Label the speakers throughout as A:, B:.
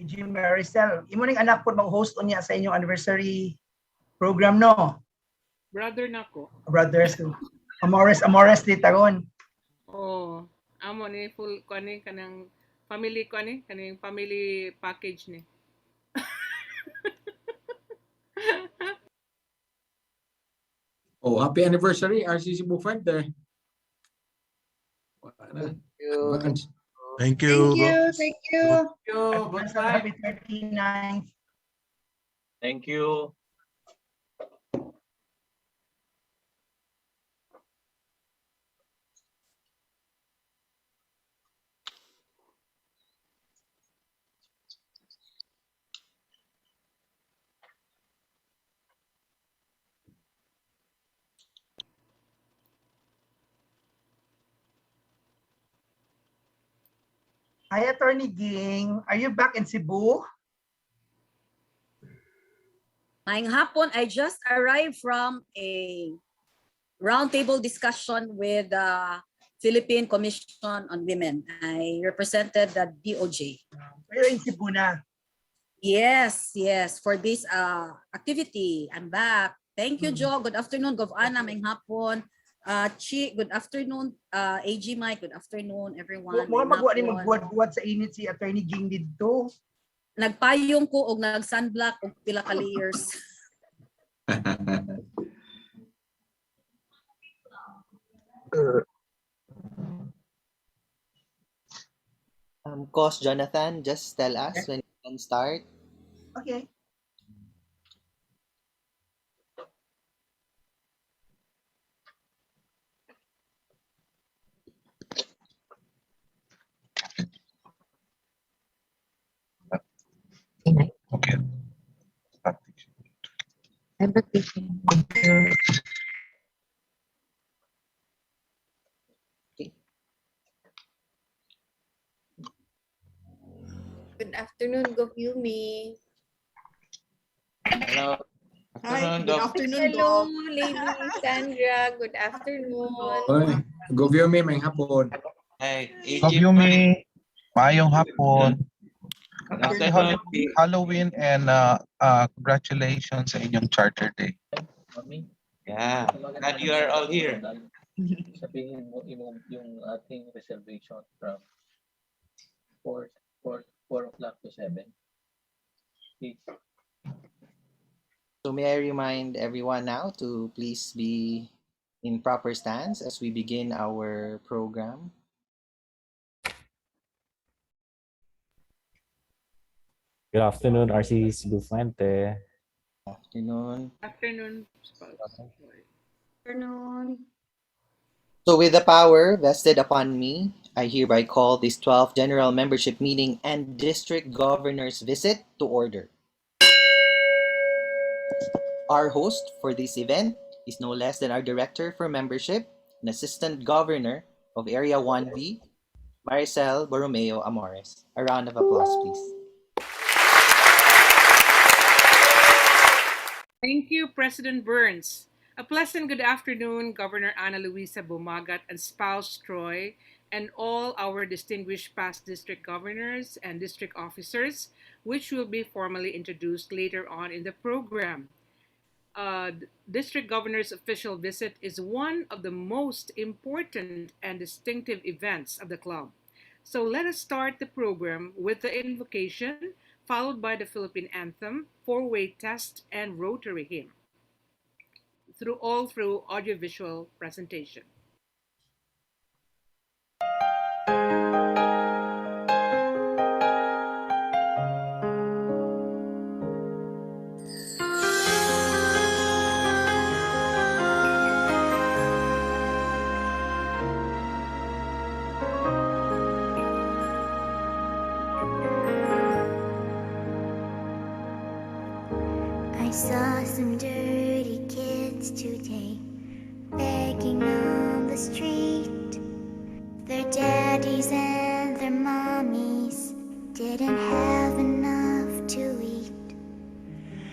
A: AG Maricel, imo ning anak po mag-host unya sa inyong anniversary program, no?
B: Brother nako.
A: Brothers, Amores di tagon.
B: Oh, amo ni full kani kanang family ko ani kaning family package ni.
C: Oh, happy anniversary, RCC Bufuente. Advance.
D: Thank you.
A: Thank you.
C: Bye-bye.
A: Happy 39th.
E: Thank you.
A: Hi, Attorney Ging. Are you back in Cebu?
F: Maayong hapon, I just arrived from a roundtable discussion with the Philippine Commission on Women. I represented the DOJ.
A: You're in Cebu na.
F: Yes, for this activity. I'm back. Thank you, Joe. Good afternoon, Gov Ana. Maayong hapon. Chi, good afternoon. AG Mike, good afternoon, everyone.
A: Mga magbuhat sa init si Attorney Ging dito.
F: Nagpayong ko og nag-sunblock og pila ka layers.
G: Coach Jonathan, just tell us when you can start.
A: Okay.
D: Okay.
H: Good afternoon, Gofumi.
E: Hello.
H: Hi, good afternoon, hello, Lady Sandra. Good afternoon.
C: Oy, go view me, may hapon.
E: Hey,
D: Yumi, mayong hapon.
E: Happy
D: Happy Halloween and congratulations sa inyong Charter Day.
E: Yeah, glad you are all here.
I: Sabihin mo yung ating reservation from 4 o'clock to 7. Please.
G: So may I remind everyone now to please be in proper stance as we begin our program.
J: Good afternoon, RCCF Bufuente.
G: Afternoon.
B: Afternoon.
H: Afternoon.
G: So with the power vested upon me, I hereby call this 12th General Membership Meeting and District Governor's visit to order. Our host for this event is no less than our Director for Membership and Assistant Governor of Area 1B, Maricel Borromeo Amores. A round of applause, please.
B: Thank you, President Burns. A pleasant good afternoon, Governor Ana Luisa Bumagat and spouse Troy, and all our distinguished past district governors and district officers, which will be formally introduced later on in the program. District Governor's official visit is one of the most important and distinctive events of the club. So let us start the program with the invocation, followed by the Philippine anthem, four-way test, and rotary hymn, through audiovisual presentation.
K: I saw some dirty kids today begging on the street. Their daddies and their mommies didn't have enough to eat.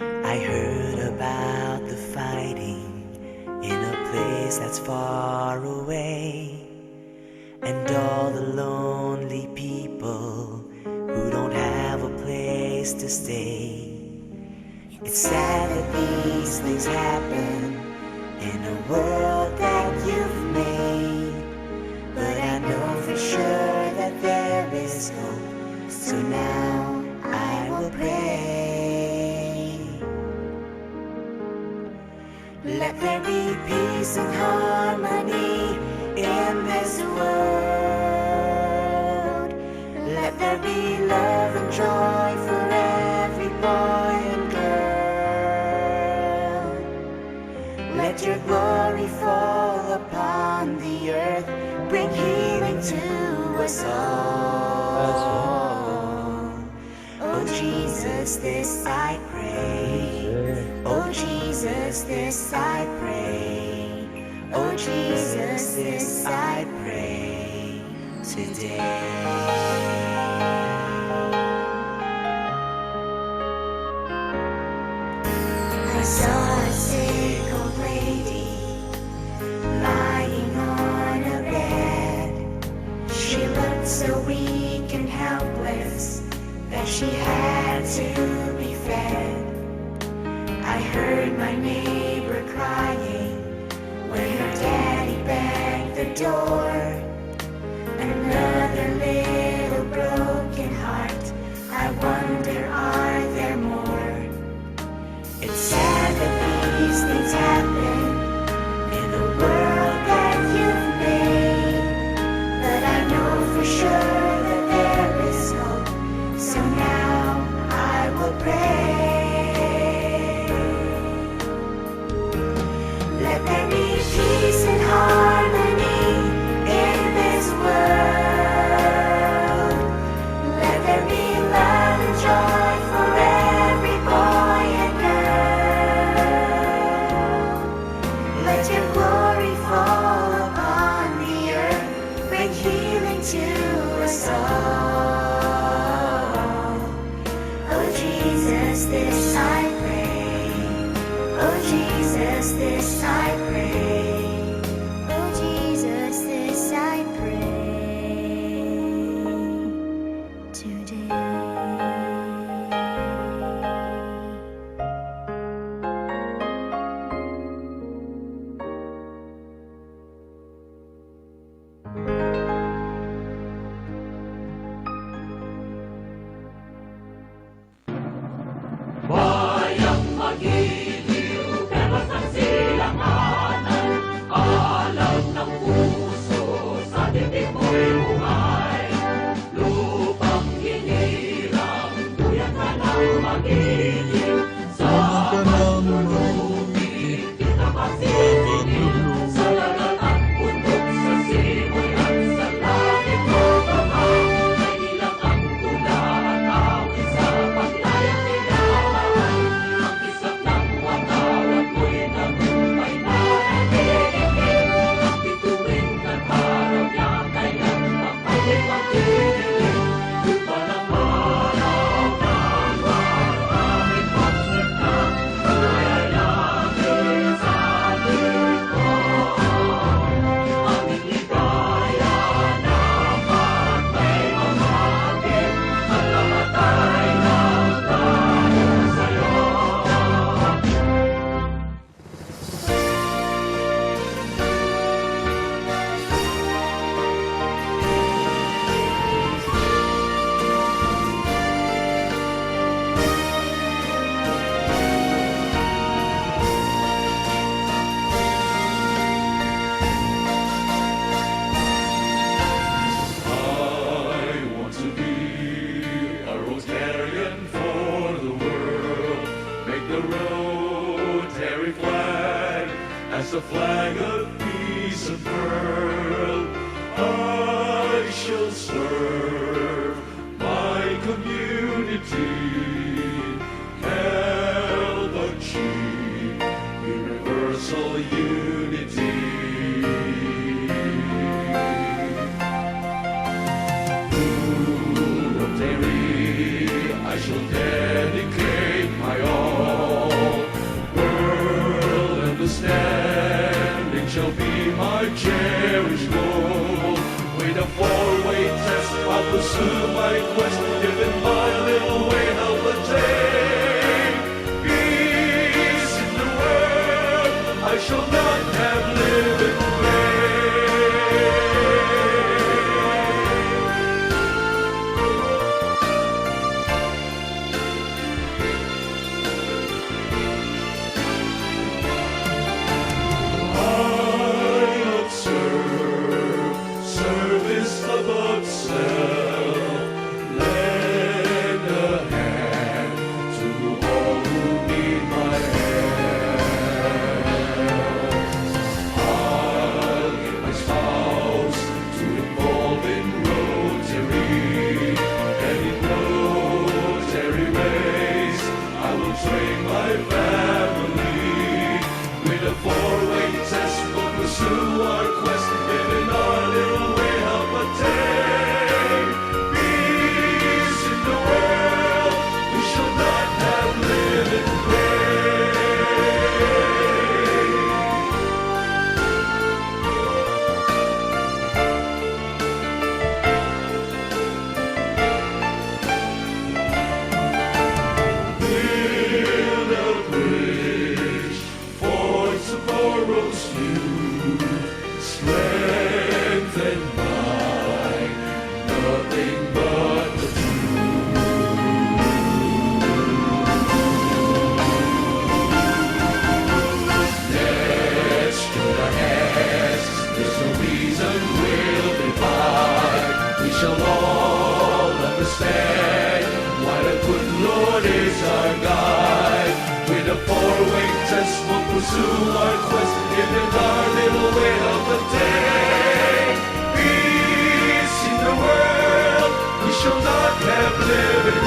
L: I heard about the fighting in a place that's far away, and all the lonely people who don't have a place place to stay. It's sad that these things happen in a world that you've made, but I know for sure that there is hope, so now I will pray. Let there be peace and harmony in this world. Let there be love and joy for every boy and girl. Let your glory fall upon the earth, bring healing to us all. Oh Jesus, this I pray. Oh Jesus, this I pray. Oh Jesus, this I pray today. I saw a sick old lady lying on a bed. She looked so weak and helpless that she had to be fed. I heard my neighbor crying when her daddy banged the door. Another little broken heart, I wonder, are there more? It's sad that these things happen in the world that you've made, but I know for sure that there is hope, so now I will pray. Let there be peace and harmony in this world. Let there be love and joy for every boy and girl. Let your glory fall upon the earth, bring healing to us all. Oh Jesus, this I pray. Oh Jesus, this I pray. Oh Jesus, this I pray today.
M: Bayang magiliw, pero sa silanganan, alam ng puso, sa dibdib mo'y bungay. Lupang hinirang, tuyat ka ng magiliw, sa panulungin, kita pasilingin, sa dagat at bundok, sa simoy at sa langit mo bamang, ay ilang ang tula at awit sa paglayang nilalaan. Ang kisap ng watawat mo'y nagumpay na nagiging, ang bituin at harap niya kailan magpapay magdidilim. Yung palang araw ng maraming pagsita, ay langit sa likod. Aming ligaya naman may mamagin, at namatay ng dahil sa'yo. I want to be a Rosarian for the world. Make the Rotary flag as a flag of peace and pearl. I shall serve my community, help achieve universal unity. Rotary, I shall dedicate my all. World understanding shall be my cherished goal. With a four-way test, I'll pursue my quest. Given my little way, help achieve wings will pursue our quest in our little way of the day. Peace in the world, we shall not have lived in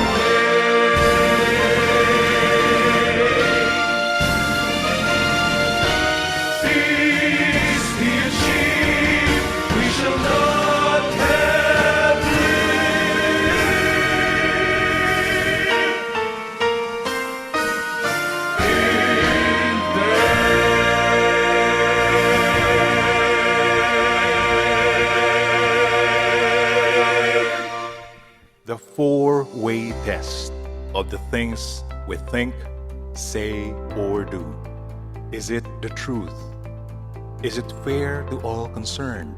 M: vain. Peace be achieved, we shall not have
N: The four-way test of the things we think, say, or do. Is it the truth? Is it fair to all concerned?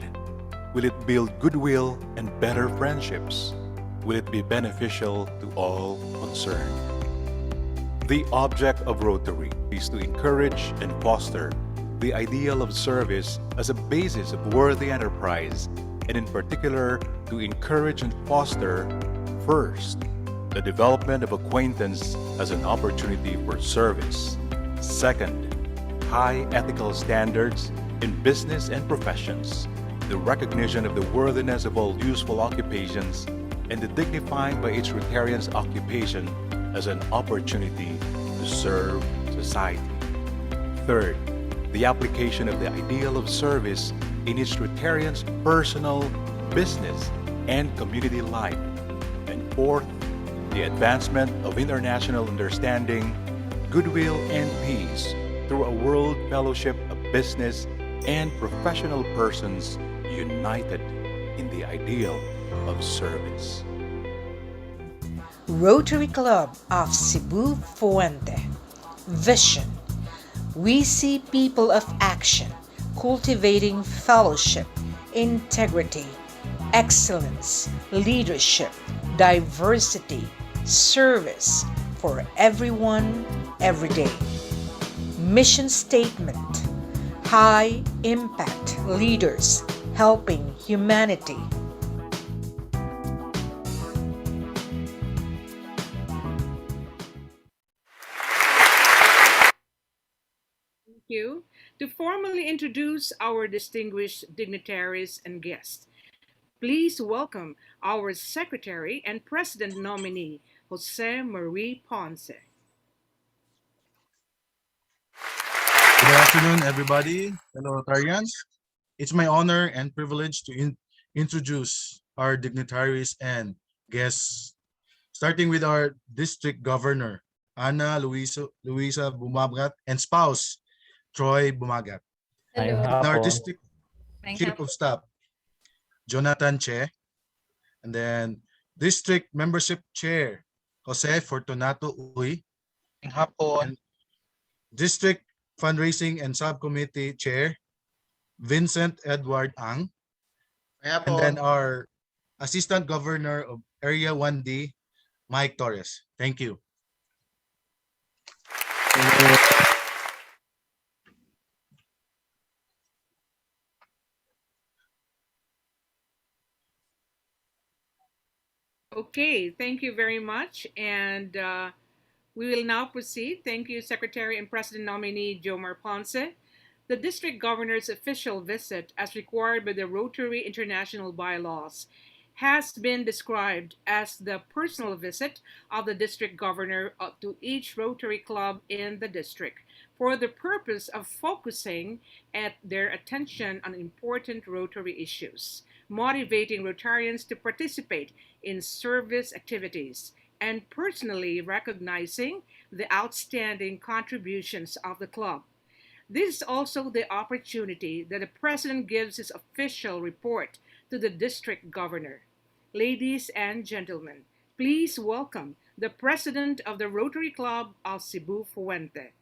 N: Will it build goodwill and better friendships? Will it be beneficial to all concerned? The object of Rotary is to encourage and foster the ideal of service as a basis of worthy enterprise, and in particular, to encourage and foster, first, the development of acquaintance as an opportunity for service. Second, high ethical standards in business and professions, the recognition of the worthiness of all useful occupations, and the dignifying by each Rotarian's occupation as an opportunity to serve society. Third, the application of the ideal of service in each Rotarian's personal, business, and community life. And fourth, the advancement of international understanding, goodwill, and peace through a world fellowship of business and professional persons united in the ideal of service.
O: Rotary Club of Cebu Fuente. Vision. We see people of action cultivating fellowship, integrity, excellence, leadership, diversity, service for everyone, every day. Mission statement: high impact leaders helping humanity.
B: Thank you. To formally introduce our distinguished dignitaries and guests, please welcome our Secretary and President nominee, Jose Marie Ponce.
P: Good afternoon, everybody, fellow Rotarians. It's my honor and privilege to introduce our dignitaries and guests, starting with our District Governor, Ana Luisa Bumagat, and spouse, Troy Bumagat.
J: Hello.
P: And our
J: Hapon.
P: District Chief of Staff, Jonathan Che, and then District Membership Chair, Jose Fortunato Uy, and District Fundraising and Subcommittee Chair, Vincent Edward Ang, and then our Assistant Governor of Area 1D, Mike Torres. Thank you.
B: Okay, thank you very much. And we will now proceed. Thank you, Secretary and President nominee Jomar Ponce. The District Governor's official visit, as required by the Rotary International bylaws, has been described as the personal visit of the District Governor to each Rotary Club in the district for the purpose of focusing their attention on important Rotary issues, motivating Rotarians to participate in service activities, and personally recognizing the outstanding contributions of the club. This is also the opportunity that the President gives his official report to the District Governor. Ladies and gentlemen, please welcome the President of the Rotary Club of Cebu Fuente,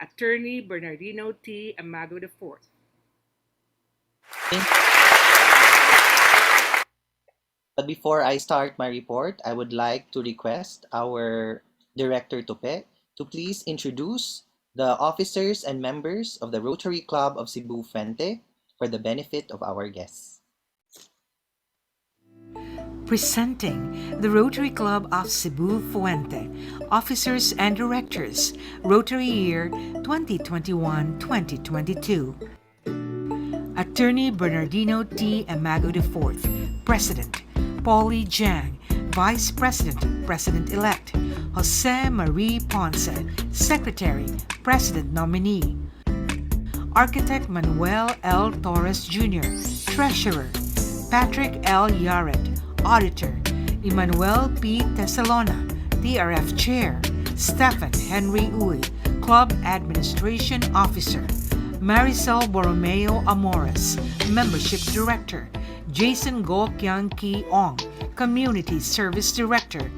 B: Attorney Bernardino T. Amago IV.
G: But before I start my report, I would like to request our Director Tope to please introduce the officers and members of the Rotary Club of Cebu Fuente for the benefit of our guests.
O: Presenting the Rotary Club of Cebu Fuente, Officers and Directors, Rotary Year 2021-2022. Attorney Bernardino T. Amago IV, President. Polly Jang, Vice President, President-elect. Jose Marie Ponce, Secretary, President nominee. Architect Manuel L. Torres Jr., Treasurer. Patrick L. Yaret, Auditor. Emmanuel P. Tesalona, TRF Chair. Stephen Henry Uy, Club Administration Officer. Maricel Borromeo Amores, Membership Director. Jason Go Kyang Ki Ong, Community Service Director.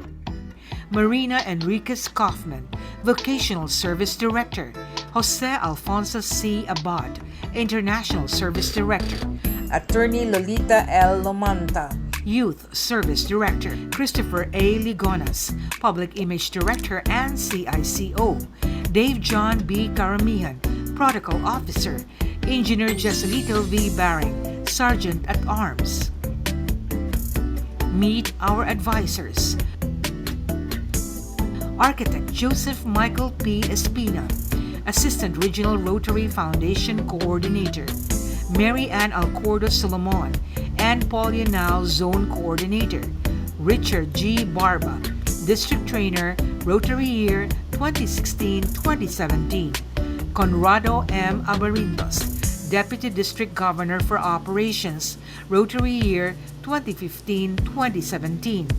O: Marina Enriquez Kaufman, Vocational Service Director. Jose Alfonso C. Abad, International Service Director. Attorney Lolita L. Lomanta, Youth Service Director. Christopher A. Ligonas, Public Image Director and CICO. Dave John B. Karamihan, Protocol Officer. Engineer Jesalito V. Baring, Sergeant at Arms. Meet our advisors. Architect Joseph Michael P. Espina, Assistant Regional Rotary Foundation Coordinator. Mary Ann Alcordo Solomon and Polianal Zone Coordinator. Richard G. Barba, District Trainer, Rotary Year 2016-2017. Conrado M. Abarintos, Deputy District Governor for Operations, Rotary Year 2015-2017.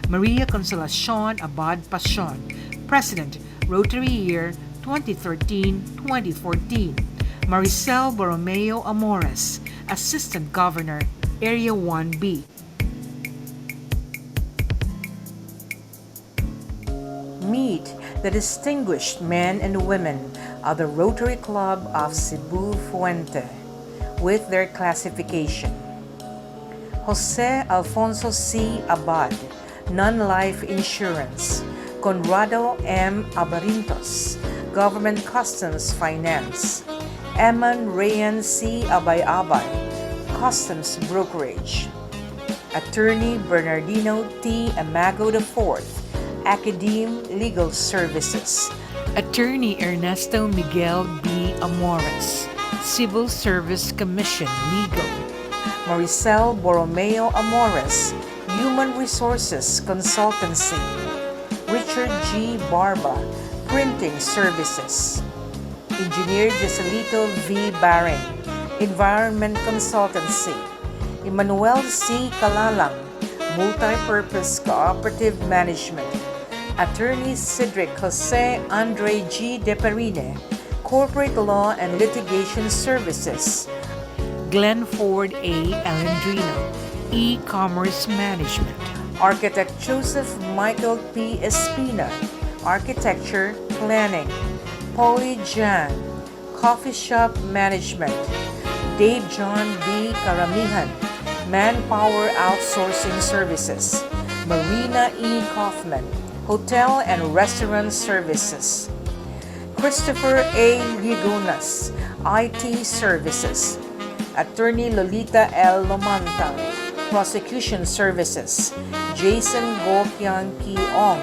O: Maria Consolacion Abad Pasion, President, Rotary Year 2013-2014. Maricel Borromeo Amores, Assistant Governor, Area 1B. Meet the distinguished men and women of the Rotary Club of Cebu Fuente with their classification. Jose Alfonso C. Abad, Non-Life Insurance. Conrado M. Abarintos, Government Customs Finance. Eman Rayan C. Abay-Abay, Customs Brokerage. Attorney Bernardino T. Amago IV, Academe Legal Services. Attorney Ernesto Miguel B. Amores, Civil Service Commission Legal. Maricel Borromeo Amores, Human Resources Consultancy. Richard G. Barba, Printing Services. Engineer Jesalito V. Baring, Environment Consultancy. Emmanuel C. Kalalang, Multi-Purpose Cooperative Management. Attorney Cedric Jose Andre G. Deperine, Corporate Law and Litigation Services. Glenn Ford A. Alendrino, E-Commerce Management. Architect Joseph Michael P. Espina, Architecture Planning. Polly Jan, Coffee Shop Management. Dave John B. Karamihan, Manpower Outsourcing Services. Marina E. Kaufman, Hotel and Restaurant Services. Christopher A. Ligonas, IT Services. Attorney Lolita L. Lomanta, Prosecution Services. Jason Gokyang Ki Ong,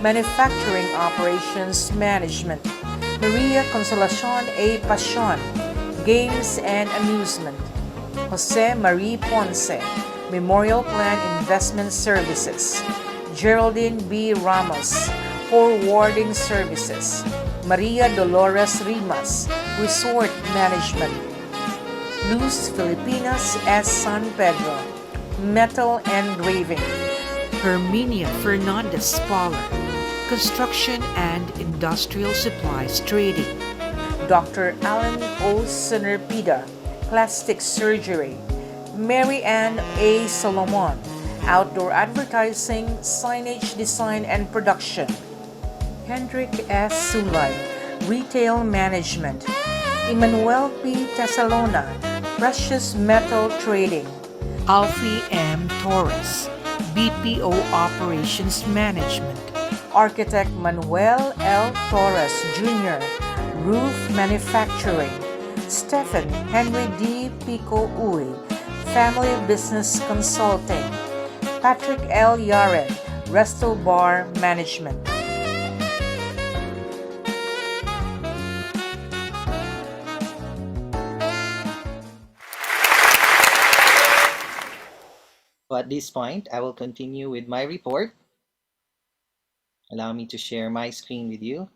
O: Manufacturing Operations Management. Maria Consolacion A. Pasion, Games and Amusement. Jose Marie Ponce, Memorial Plan Investment Services. Geraldine B. Ramos, Forwarding Services. Maria Dolores Rimas, Resort Management. Luz Filipinas S. San Pedro, Metal Engraving. Herminia Fernandez Spaller, Construction and Industrial Supplies Trading. Dr. Alan O. Sinerpida, Plastic Surgery. Mary Ann A. Solomon, Outdoor Advertising, Signage Design and Production. Hendrik S. Sulay, Retail Management. Emmanuel P. Tesalona, Precious Metal Trading. Alfie M. Torres, BPO Operations Management. Architect Manuel L. Torres Jr., Roof Manufacturing. Stephen Henry D. Pico Uy, Family Business Consulting. Patrick L. Yaren, Resto Bar Management.
G: So at this point, I will continue with my report. Allow me to share my screen with you.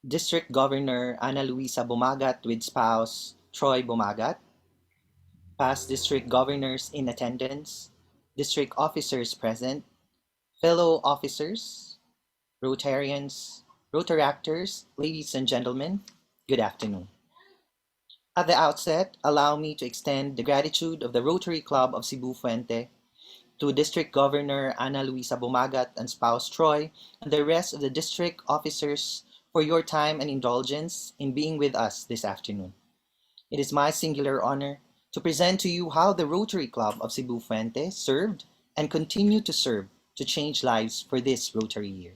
G: District Governor Ana Luisa Bumagat with spouse Troy Bumagat, past district governors in attendance, district officers present, fellow officers, Rotarians, Rotaractors, ladies and gentlemen, good afternoon. At the outset, allow me to extend the gratitude of the Rotary Club of Cebu Fuente to District Governor Ana Luisa Bumagat and spouse Troy and the rest of the district officers for your time and indulgence in being with us this afternoon. It is my singular honor to present to you how the Rotary Club of Cebu Fuente served and continue to serve to change lives for this Rotary year.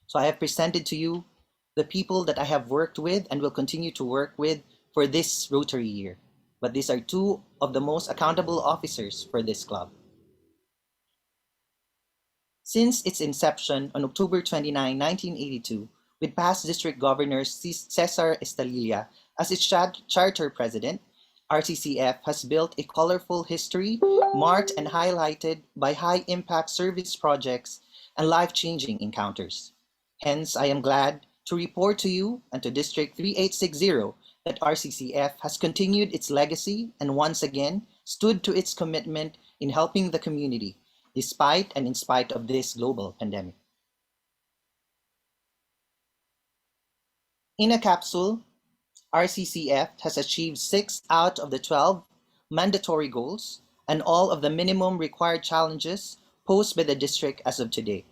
G: So I have presented to you the people that I have worked with and will continue to work with for this Rotary year. But these are two of the most accountable officers for this club. Since its inception on October 29, 1982, with past District Governor Cesar Estalilla as its charter president, RCCF has built a colorful history marked and highlighted by high-impact service projects and life-changing encounters. Hence, I am glad to report to you and to District 3860 that RCCF has continued its legacy and once again stood to its commitment in helping the community despite and in spite of this global pandemic. In a capsule, RCCF has achieved 6 out of the 12 mandatory goals and all of the minimum required challenges posed by the district as of today.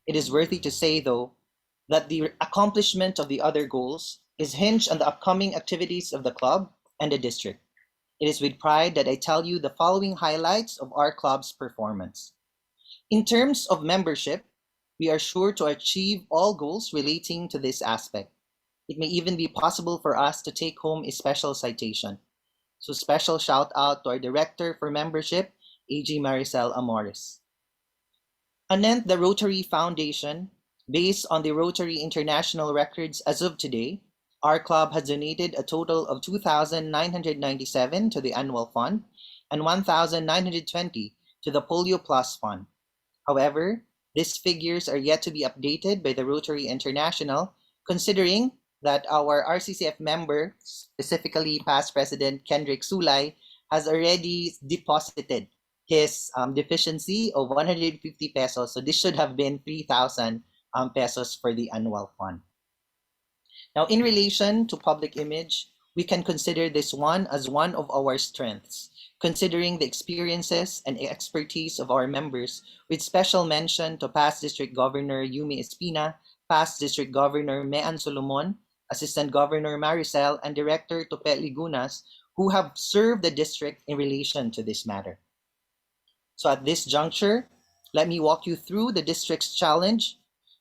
G: It is worthy to say, though, that the accomplishment of the other goals is hinged on the upcoming activities of the club and the district. It is with pride that I tell you the following highlights of our club's performance. In terms of membership, we are sure to achieve all goals relating to this aspect. It may even be possible for us to take home a special citation. So special shout out to our Director for Membership, AG Maricel Amores. Anent the Rotary Foundation, based on the Rotary International records as of today, our club has donated a total of 2,997 to the annual fund and 1,920 to the Polio Plus Fund. However, these figures are yet to be updated by the Rotary International, considering that our RCCF member, specifically past President Kendrick Sulay, has already deposited his deficiency of 150 pesos. So this should have been 3,000 pesos for the annual fund. Now, in relation to public image, we can consider this one as one of our strengths, considering the experiences and expertise of our members, with special mention to past District Governor Yumi Espina, past District Governor Mean Solomon, Assistant Governor Maricel, and Director Tope Ligunas, who have served the district in relation to this matter. So at this juncture, let me walk you through the district's challenge,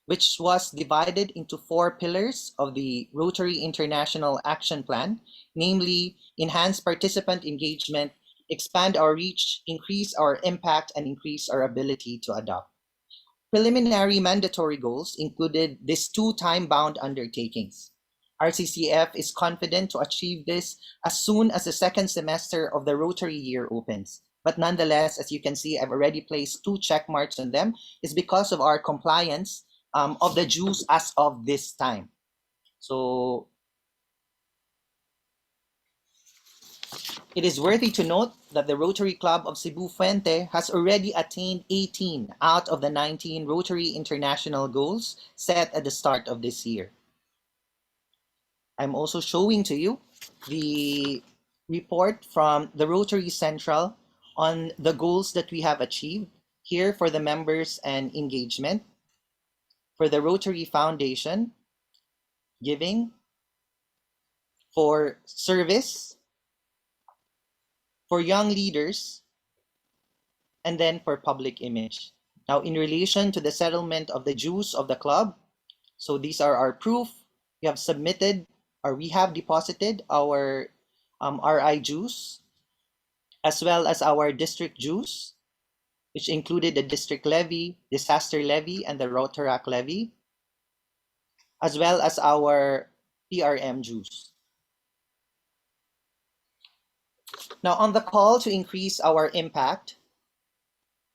G: which was divided into 4 pillars of the Rotary International Action Plan, namely enhance participant engagement, expand our reach, increase our impact, and increase our ability to adopt. Preliminary mandatory goals included these 2 time-bound undertakings. RCCF is confident to achieve this as soon as the second semester of the Rotary year opens. But nonetheless, as you can see, I've already placed 2 check marks on them. It's because of our compliance of the dues as of this time. So it is worthy to note that the Rotary Club of Cebu Fuente has already attained 18 out of the 19 Rotary International goals set at the start of this year. I'm also showing to you the report from the Rotary Central on the goals that we have achieved here for the members and engagement. For the Rotary Foundation, giving, for service, for young leaders, and then for public image. Now, in relation to the settlement of the dues of the club, so these are our proof. We have submitted or we have deposited our RI dues as well as our district dues, which included the district levy, disaster levy, and the Rotaract levy, as well as our PRM dues. Now, on the call to increase our impact,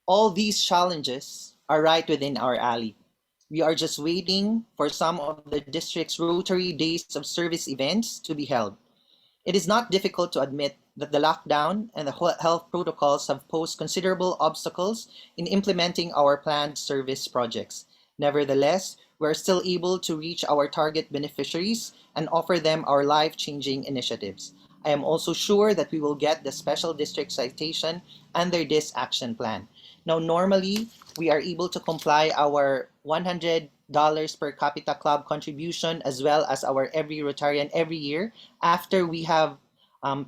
G: all these challenges are right within our alley. We are just waiting for some of the district's Rotary Days of Service events to be held. It is not difficult to admit that the lockdown and the health protocols have posed considerable obstacles in implementing our planned service projects. Nevertheless, we are still able to reach our target beneficiaries and offer them our life-changing initiatives. I am also sure that we will get the special district citation under this action plan. Now, normally, we are able to comply our $100 per capita club contribution as well as our every Rotarian every year after we have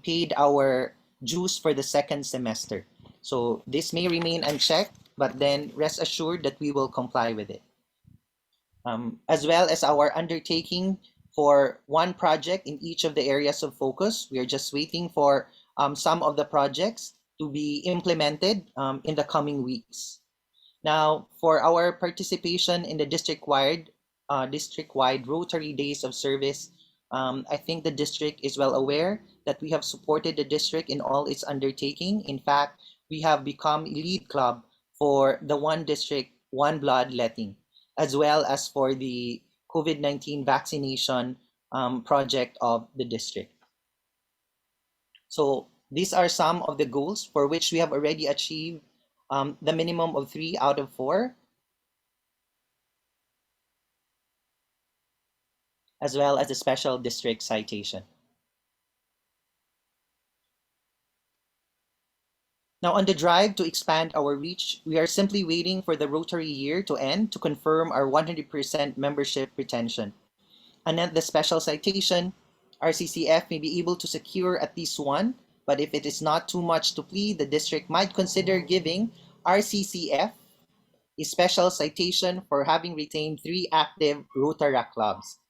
G: paid our dues for the second semester. So this may remain unchecked, but then rest assured that we will comply with it. As well as our undertaking for one project in each of the areas of focus. We are just waiting for some of the projects to be implemented in the coming weeks. Now, for our participation in the district-wide Rotary Days of Service, I think the district is well aware that we have supported the district in all its undertaking. In fact, we have become a lead club for the One District, One Blood letting, as well as for the COVID-19 vaccination project of the district. So these are some of the goals for which we have already achieved the minimum of 3 out of 4, as well as the special district citation. Now, on the drive to expand our reach, we are simply waiting for the Rotary year to end to confirm our 100% membership retention. And at the special citation, RCCF may be able to secure at least one, but if it is not too much to plead, the district might consider giving RCCF a special citation for having retained 3 active Rotaract clubs.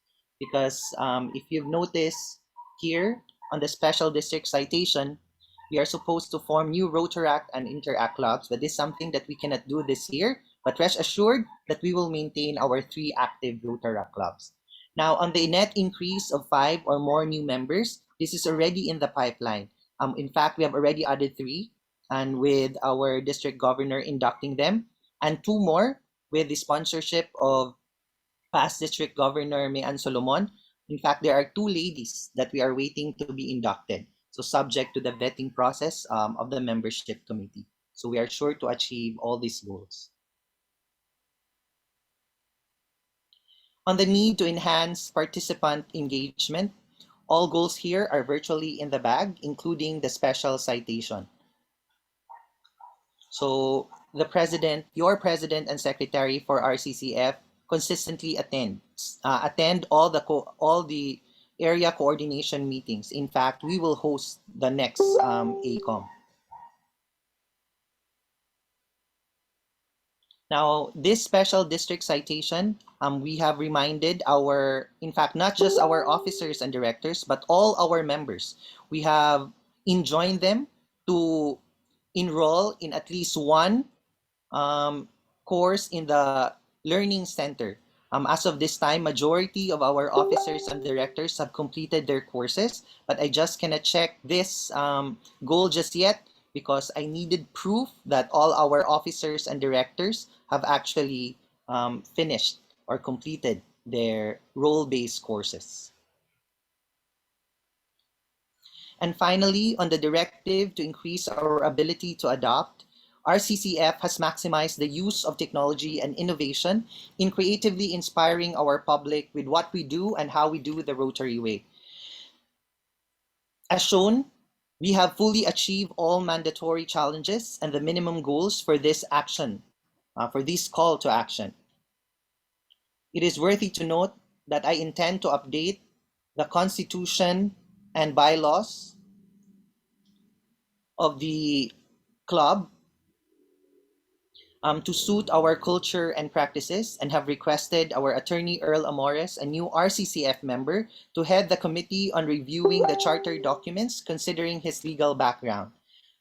G: Because if you've noticed here on the special district citation, we are supposed to form new Rotaract and Interact clubs, but this is something that we cannot do this year. But rest assured that we will maintain our 3 active Rotaract clubs. Now, on the net increase of 5 or more new members, this is already in the pipeline. In fact, we have already added 3, and with our district governor inducting them, and 2 more with the sponsorship of past district governor Mayan Solomon. In fact, there are 2 ladies that we are waiting to be inducted. So subject to the vetting process of the membership committee. So we are sure to achieve all these goals. On the need to enhance participant engagement, all goals here are virtually in the bag, including the special citation. So the president, your president and secretary for RCCF consistently attend all the area coordination meetings. In fact, we will host the next ACOM. Now, this special district citation, we have reminded in fact, not just our officers and directors, but all our members. We have enjoined them to enroll in at least one course in the Learning Center. As of this time, majority of our officers and directors have completed their courses, but I just cannot check this goal just yet because I needed proof that all our officers and directors have actually finished or completed their role-based courses. And finally, on the directive to increase our ability to adopt, RCCF has maximized the use of technology and innovation in creatively inspiring our public with what we do and how we do the Rotary way. As shown, we have fully achieved all mandatory challenges and the minimum goals for this action, for this call to action. It is worthy to note that I intend to update the Constitution and bylaws of the club to suit our culture and practices, and have requested our attorney Earl Amores, a new RCCF member, to head the committee on reviewing the charter documents considering his legal background.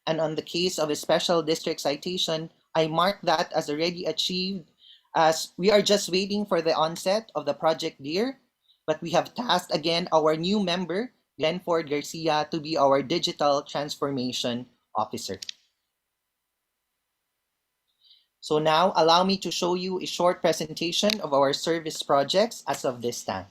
G: And on the case of a special district citation, I mark that as already achieved, as we are just waiting for the onset of the Project DEAR, but we have tasked again our new member, Glenford Garcia, to be our digital transformation officer. So now, allow me to show you a short presentation of our service projects as of this time.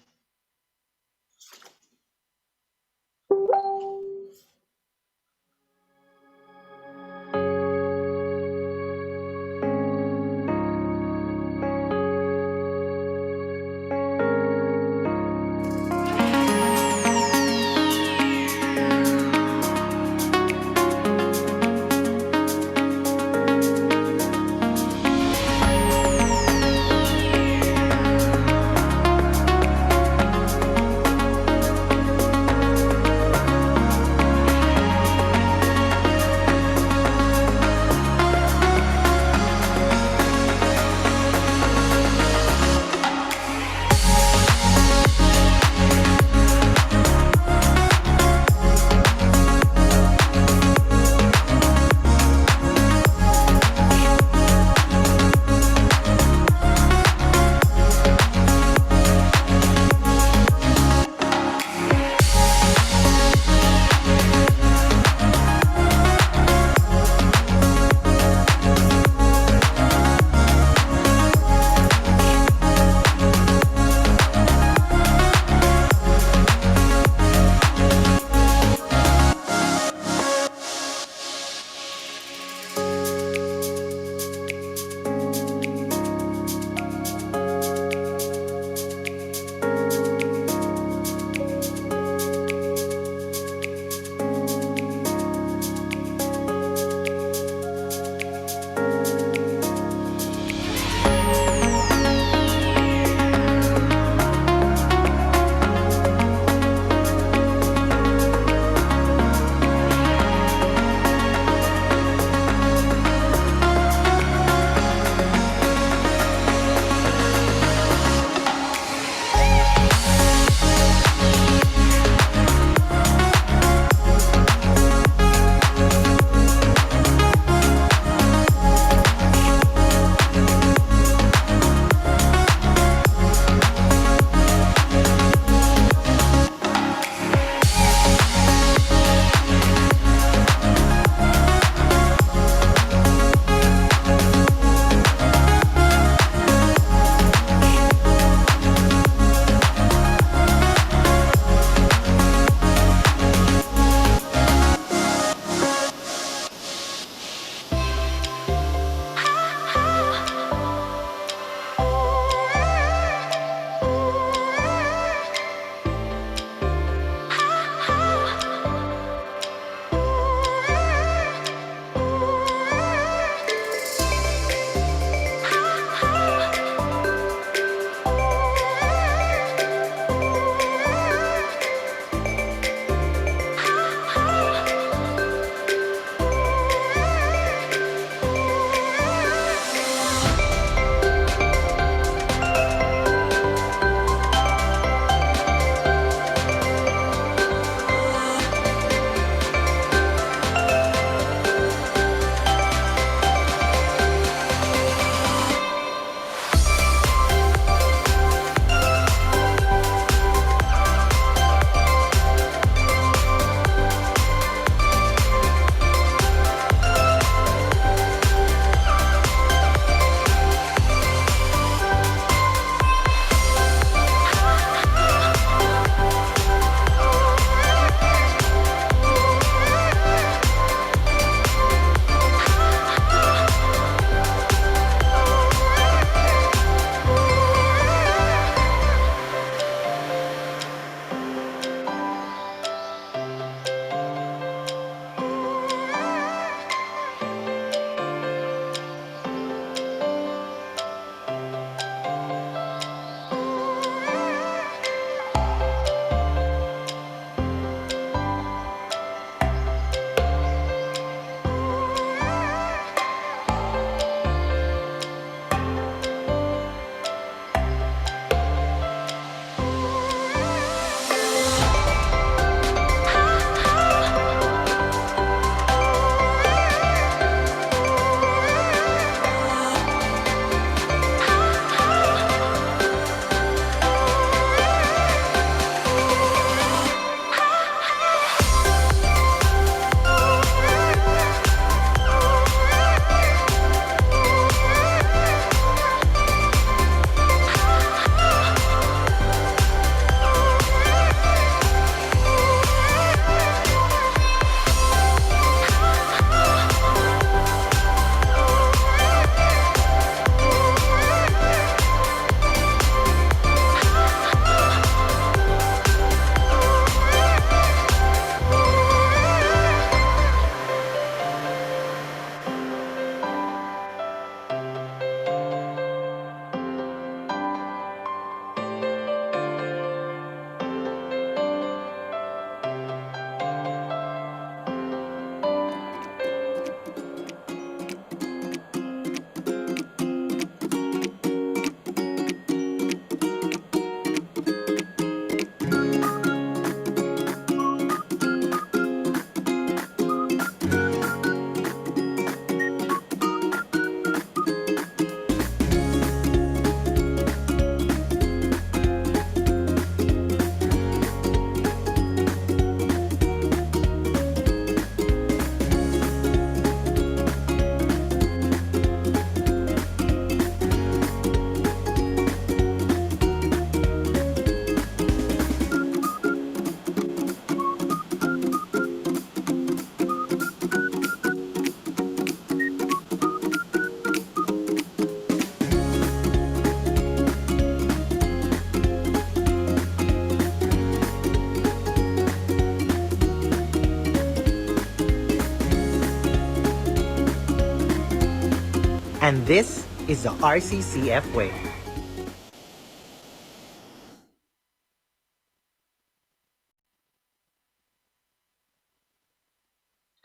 Q: And this is the RCCF way.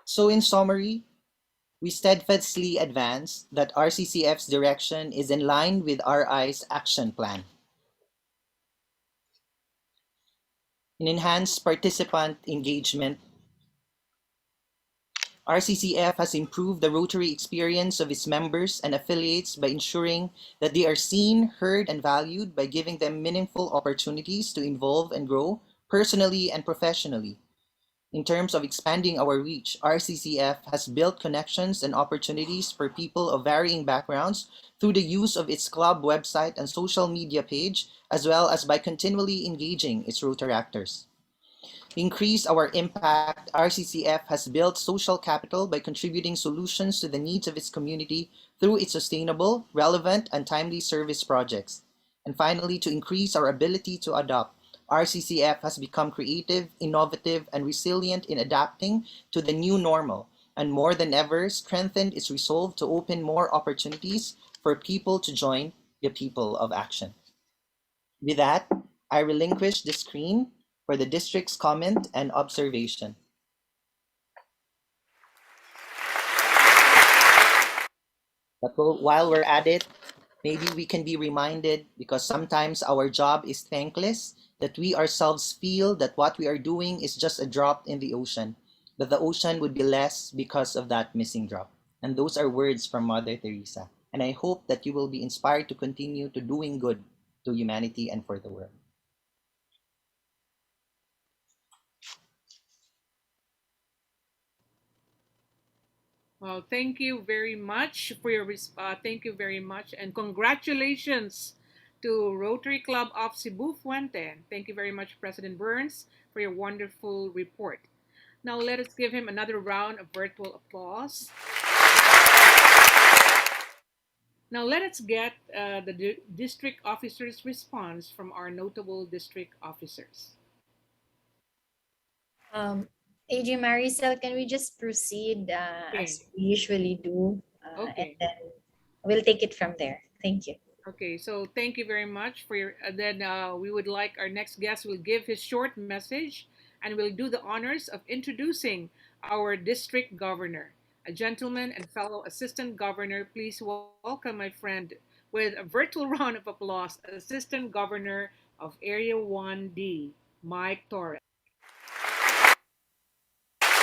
G: So in summary, we steadfastly advance that RCCF's direction is in line with RI's action plan. In enhanced participant engagement, RCCF has improved the Rotary experience of its members and affiliates by ensuring that they are seen, heard, and valued by giving them meaningful opportunities to involve and grow personally and professionally. In terms of expanding our reach, RCCF has built connections and opportunities for people of varying backgrounds through the use of its club website and social media page, as well as by continually engaging its Rotaractors. To increase our impact, RCCF has built social capital by contributing solutions to the needs of its community through its sustainable, relevant, and timely service projects. And finally, to increase our ability to adopt, RCCF has become creative, innovative, and resilient in adapting to the new normal, and more than ever strengthened its resolve to open more opportunities for people to join the people of action. With that, I relinquish the screen for the district's comment and observation. But while we're at it, maybe we can be reminded, because sometimes our job is thankless, that we ourselves feel that what we are doing is just a drop in the ocean, but the ocean would be less because of that missing drop. And those are words from Mother Teresa. And I hope that you will be inspired to continue to doing good to humanity and for the world.
B: Well, thank you very much for your thank you very much, and congratulations to Rotary Club of Cebu Fuente. Thank you very much, President Burns, for your wonderful report. Now let us give him another round of virtual applause. Now let us get the district officers' response from our notable district officers.
H: AG Maricel, can we just proceed as we usually do? And then we'll take it from there. Thank you.
B: Okay, so thank you very much for your. Then we would like our next guest will give his short message, and we'll do the honors of introducing our district governor, a gentleman and fellow assistant governor. Please welcome my friend with a virtual round of applause, Assistant Governor of Area 1D, Mike Torres.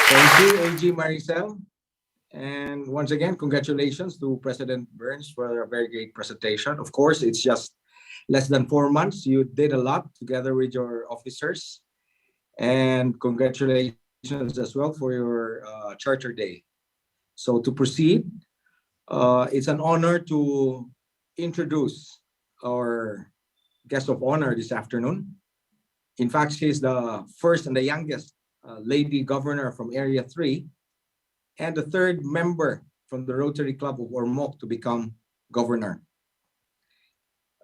C: Thank you, AG Maricel. And once again, congratulations to President Burns for a very great presentation. Of course, it's just less than 4 months. You did a lot together with your officers. And congratulations as well for your Charter Day. So to proceed, it's an honor to introduce our guest of honor this afternoon. In fact, she's the first and the youngest lady governor from Area 3 and the third member from the Rotary Club of Ormoc to become governor.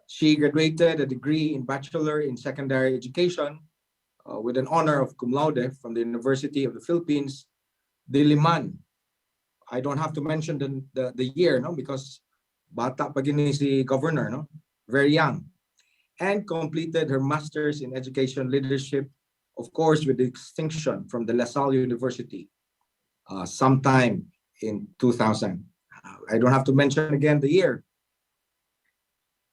C: She graduated a degree in Bachelor in Secondary Education with an honor of cum laude from the University of the Philippines, Diliman. I don't have to mention the year, no, because bata pa gini si governor, no, very young, and completed her master's in education leadership, of course, with distinction from the La Salle University, sometime in 2000. I don't have to mention again the year.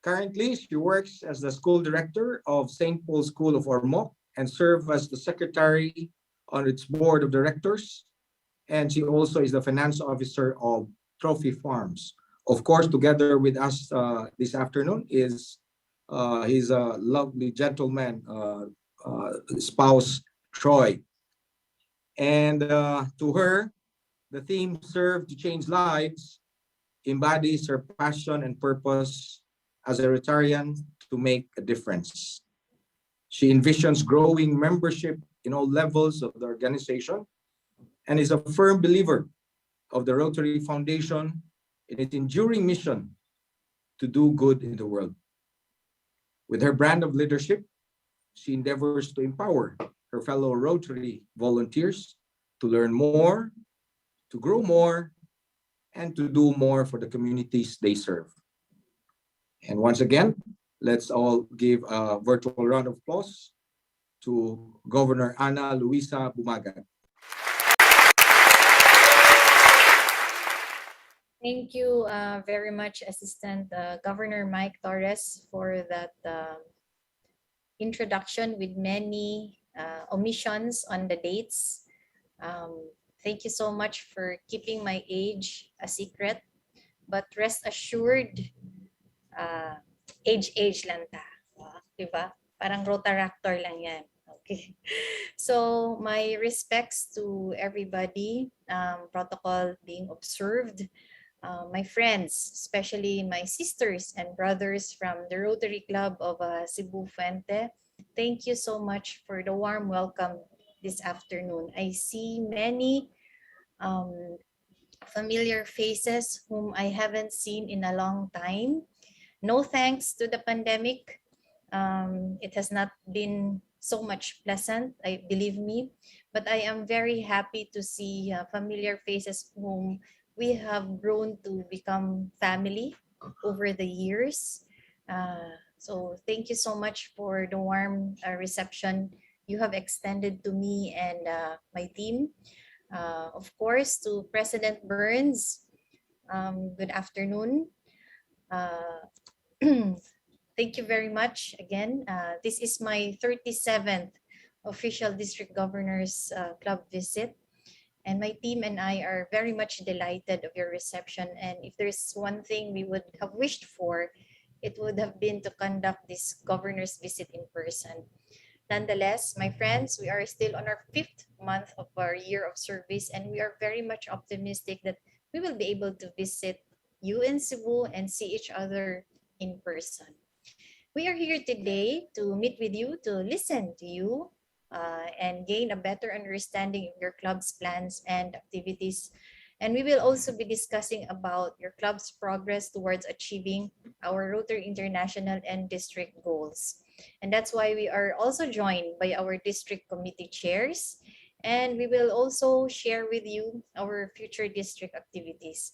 C: Currently, she works as the school director of St. Paul's School of Ormoc and serves as the secretary on its board of directors. And she also is the finance officer of Trophy Farms. Of course, together with us this afternoon is his lovely gentleman, spouse, Troy. And to her, the theme "Serve to Change Lives" embodies her passion and purpose as a Rotarian to make a difference. She envisions growing membership in all levels of the organization and is a firm believer of the Rotary Foundation in its enduring mission to do good in the world. With her brand of leadership, she endeavors to empower her fellow Rotary volunteers to learn more, to grow more, and to do more for the communities they serve. And once again, let's all give a virtual round of applause to Governor Ana Luisa Bumagat.
H: Thank you very much, Assistant Governor Mike Torres, for that introduction with many omissions on the dates. Thank you so much for keeping my age a secret. But rest assured, age lang ta. Diba? Parang rotaractor lang yan. Okay. So my respects to everybody, protocol being observed. My friends, especially my sisters and brothers from the Rotary Club of Cebu Fuente, thank you so much for the warm welcome this afternoon. I see many familiar faces whom I haven't seen in a long time. No thanks to the pandemic. It has not been so much pleasant, I believe me, but I am very happy to see familiar faces whom we have grown to become family over the years. So thank you so much for the warm reception you have extended to me and my team. Of course, to President Burns, good afternoon. Thank you very much again. This is my 37th official District Governors Club visit. And my team and I are very much delighted of your reception. And if there's one thing we would have wished for, it would have been to conduct this governor's visit in person. Nonetheless, my friends, we are still on our 5th month of our year of service, and we are very much optimistic that we will be able to visit you in Cebu and see each other in person. We are here today to meet with you, to listen to you, and gain a better understanding of your club's plans and activities. And we will also be discussing about your club's progress towards achieving our Rotary International and district goals. And that's why we are also joined by our district committee chairs. And we will also share with you our future district activities.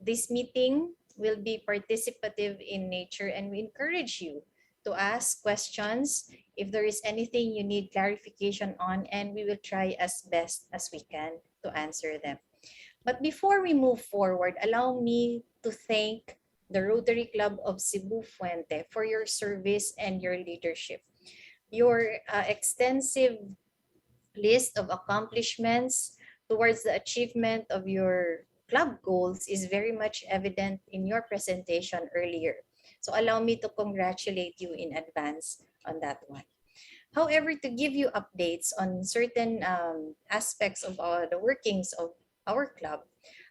H: This meeting will be participative in nature, and we encourage you to ask questions if there is anything you need clarification on, and we will try as best as we can to answer them. But before we move forward, allow me to thank the Rotary Club of Cebu Fuente for your service and your leadership. Your extensive list of accomplishments towards the achievement of your club goals is very much evident in your presentation earlier. So allow me to congratulate you in advance on that one. However, to give you updates on certain aspects of the workings of our club,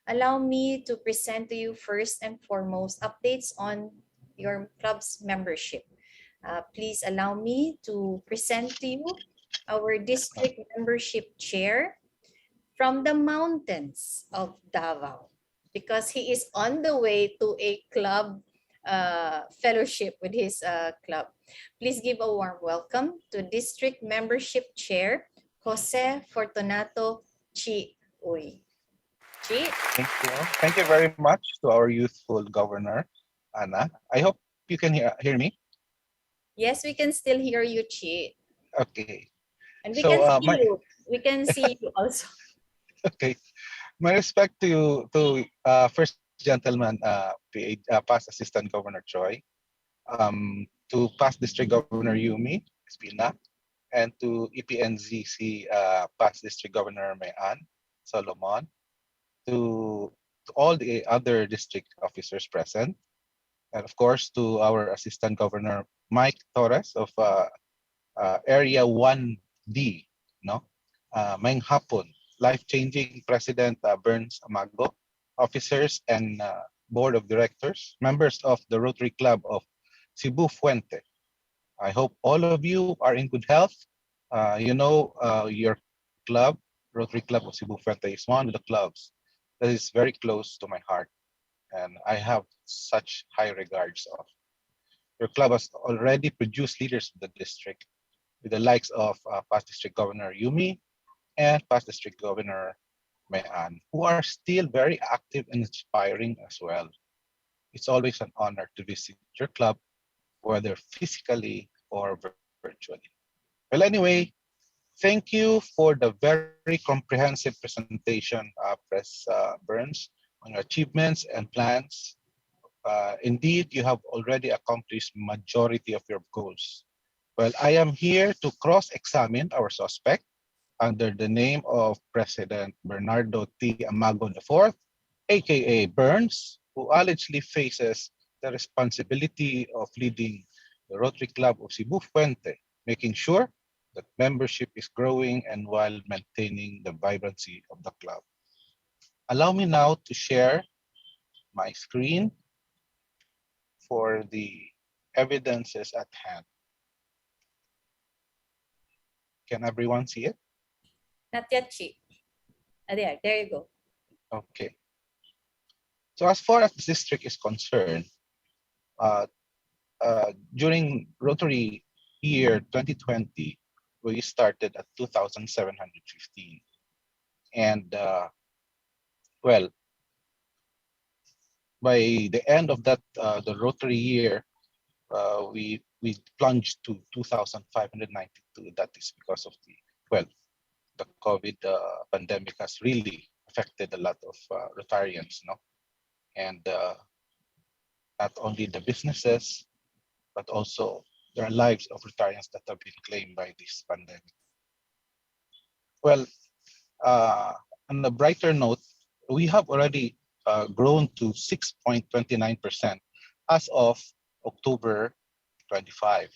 H: allow me to present to you first and foremost updates on your club's membership. Please allow me to present to you our district membership chair from the mountains of Davao, because he is on the way to a club fellowship with his club. Please give a warm welcome to District Membership Chair, Jose Fortunato Chi Uy. Chi?
D: Thank you very much to our youthful governor, Ana. I hope you can hear me.
H: Yes, we can still hear you, Chi.
D: Okay.
H: And we
D: So,
H: can see you. We can see you also.
D: Okay. My respect to you, to First Gentleman, past Assistant Governor Choi, to past District Governor Yumi Espina, and to EPNZC past District Governor Mayan Solomon, to all the other district officers present, and of course to our Assistant Governor Mike Torres of Area 1D, no? Maing hapon, life-changing President Burns Amago, officers and board of directors, members of the Rotary Club of Cebu Fuente. I hope all of you are in good health. Your club, Rotary Club of Cebu Fuente, is one of the clubs that is very close to my heart, and I have such high regards of. Your club has already produced leaders of the district, with the likes of past District Governor Yumi and past District Governor Mayan, who are still very active and inspiring as well. It's always an honor to visit your club, whether physically or virtually. Well, anyway, thank you for the very comprehensive presentation, Burns, on your achievements and plans. Indeed, you have already accomplished majority of your goals. Well, I am here to cross-examine our suspect under the name of President Bernardo T. Amago IV, aka Burns, who allegedly faces the responsibility of leading the Rotary Club of Cebu Fuente, making sure that membership is growing and while maintaining the vibrancy of the club. Allow me now to share my screen for the evidences at hand. Can everyone see it?
H: Not yet, Chi. There you go.
D: Okay. So as far as the district is concerned, during Rotary year 2020, we started at 2,715. And well, by the end of that, the Rotary year, we plunged to 2,592. That is because of the COVID pandemic has really affected a lot of Rotarians, no? And not only the businesses, but also there are lives of Rotarians that have been claimed by this pandemic. Well, on a brighter note, we have already grown to 6.29% as of October 25.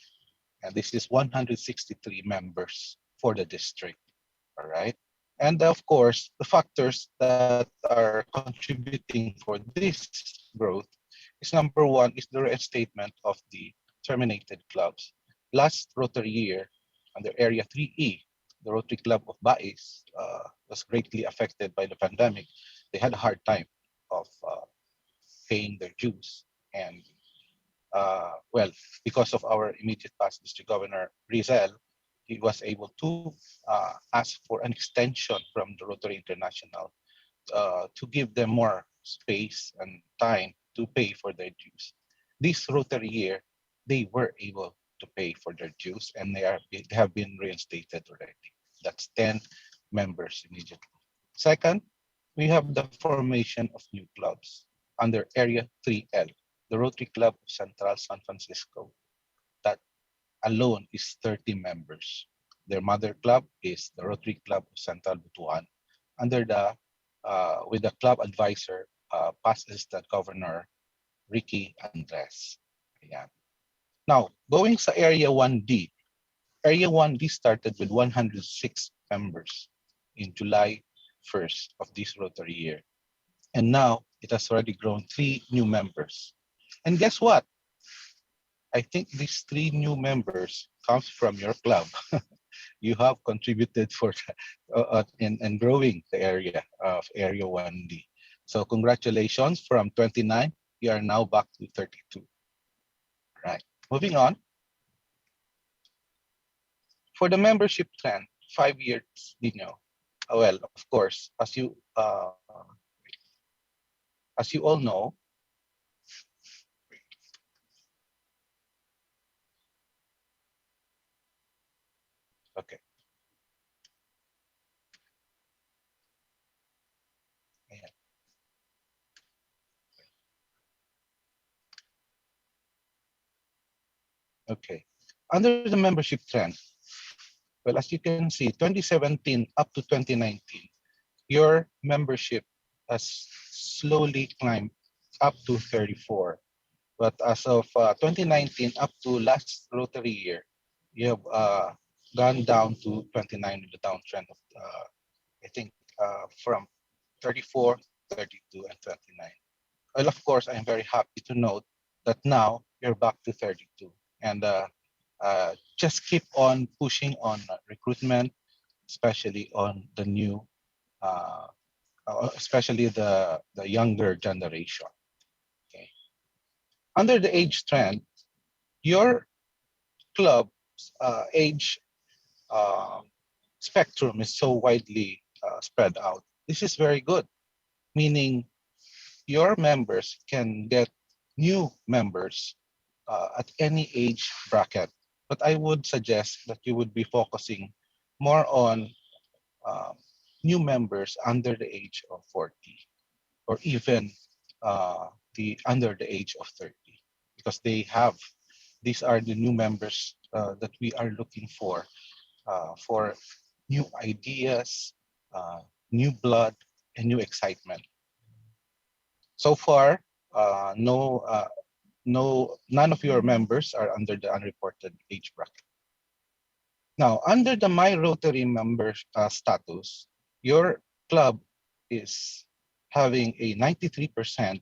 D: And this is 163 members for the district, all right? And of course, the factors that are contributing for this growth is number one is the reinstatement of the terminated clubs. Last Rotary year, under Area 3E, the Rotary Club of Bais was greatly affected by the pandemic. They had a hard time of paying their dues. And well, because of our immediate past district governor, Rizal, he was able to ask for an extension from the Rotary International to give them more space and time to pay for their dues. This Rotary year, they were able to pay for their dues and they have been reinstated already. That's 10 members immediately. Second, we have the formation of new clubs under Area 3L, the Rotary Club of Central San Francisco. That alone is 30 members. Their mother club is the Rotary Club of Central Butuan, under with the club advisor, past assistant governor Ricky Andres. Ayan. Now, going sa Area 1D, Area 1D started with 106 members in July 1st of this Rotary year. And now it has already grown 3 new members. And guess what? I think these 3 new members comes from your club. You have contributed for in growing the area of Area 1D. So congratulations, from 29, you are now back to 32. Right, moving on. For the membership trend, 5 years, well, of course, as you all know, okay. Ayan. Okay, under the membership trend, well, as you can see, 2017 up to 2019, your membership has slowly climbed up to 34. But as of 2019 up to last Rotary year, you have gone down to 29 with the downtrend of, I think, from 34, 32, and 29. Well, of course, I'm very happy to note that now you're back to 32. And just keep on pushing on recruitment, especially on the new, especially the younger generation. Okay. Under the age trend, your club's age spectrum is so widely spread out. This is very good, meaning your members can get new members at any age bracket. But I would suggest that you would be focusing more on uh, new members under the age of 40 or even the under the age of 30 because these are the new members that we are looking for new ideas, new blood, and new excitement. So far, none of your members are under the unreported age bracket. Now, under the My Rotary member status, your club is having a 93%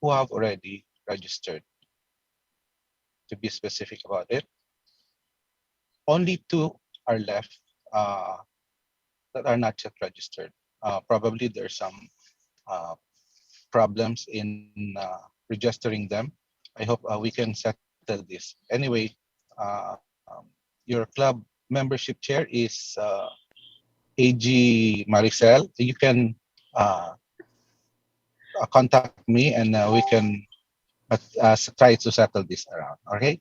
D: who have already registered. To be specific about it, only 2 are left that are not yet registered. Probably there's some uh, problems in registering them. I hope we can settle this. Anyway, your club membership chair is AG Maricel. You can contact me and we can try to settle this around. Okay.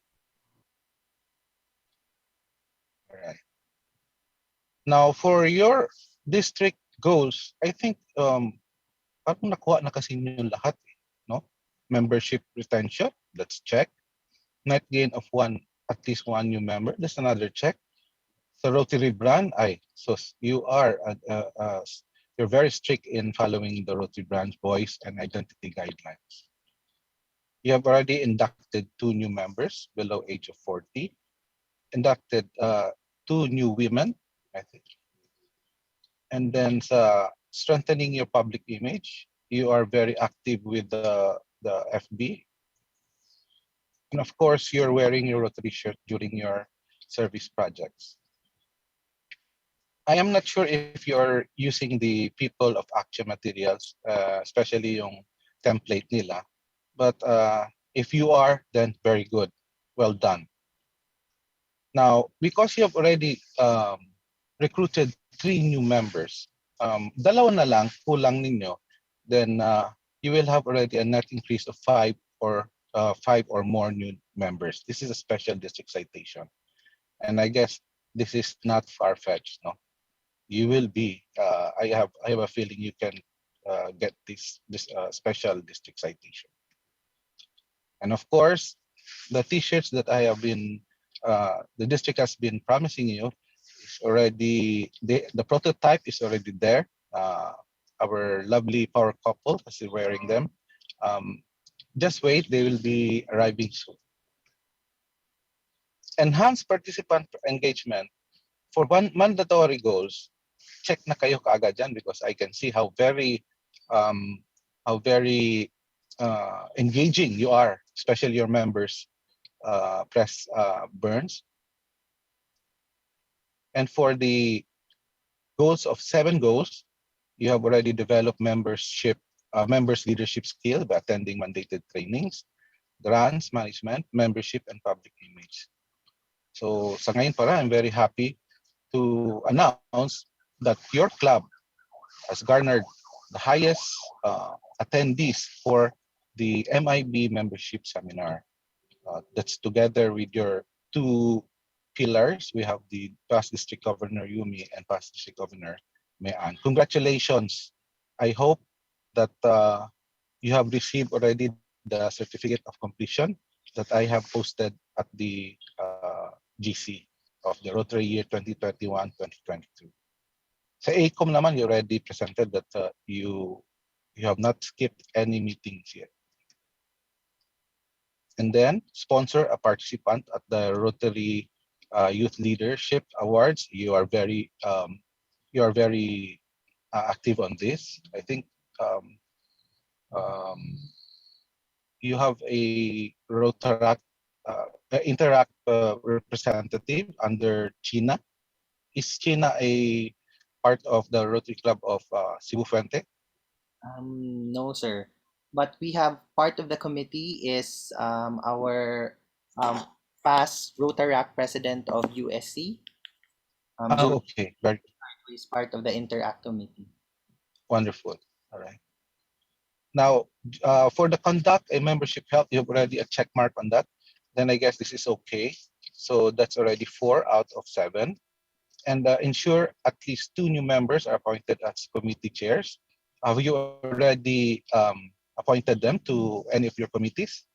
D: All right. Now for your district goals, I think parang nakuha na kasi yung lahat, no? Membership retention, let's check. Net gain of at least one new member, that's another check. So Rotary brand, so you're very strict in following the Rotary brand voice and identity guidelines. You have already inducted 2 new members below age of 40, inducted 2 new women, I think. And then strengthening your public image, you are very active with the FB. And of course, you're wearing your Rotary shirt during your service projects. I am not sure if you're using the People of Action materials, especially yung template nila. But if you are, then very good. Well done. Now, because you have already recruited 3 new members, dalawa na lang, kulang ninyo, then you will have already a net increase of 5 or more new members. This is a special district citation. And I guess this is not far-fetched, no? You will be, I have a feeling you can get this special district citation. And of course, the t-shirts that I have been, the district has been promising you is already, the prototype is already there. Our lovely power couple is wearing them. Just wait, they will be arriving soon. Enhanced participant engagement. For mandatory goals, check na kayo kaagad dyan because I can see how very engaging you are, especially your members, Press Burns. And for the goals of 7 goals, you have already developed members leadership skill by attending mandated trainings, grants management, membership, and public image. So sa ngayon para, I'm very happy to announce that your club has garnered the highest attendees for the MIB membership seminar. That's together with your 2 pillars. We have the past district governor Yumi and past district governor Mayan. Congratulations. I hope that you have received already the certificate of completion that I have posted at the GC of the Rotary year 2021-2022. Sa ACOM naman, you already presented that you have not skipped any meetings yet. And then sponsor a participant at the Rotary Youth Leadership Awards. You are very active on this. I think you have a Rotaract Interact representative under China. Is China a part of the Rotary Club of Cebu Fuente?
G: No, sir. But we have part of the committee is our past Rotaract president of USC.
D: Okay, very
G: is part of the Interact committee.
D: Wonderful. All right. Now, for the conduct a membership help, you have already a check mark on that. Then I guess this is okay. So that's already 4 out of 7. And ensure at least 2 new members are appointed as committee chairs. Have you already appointed them to any of your committees?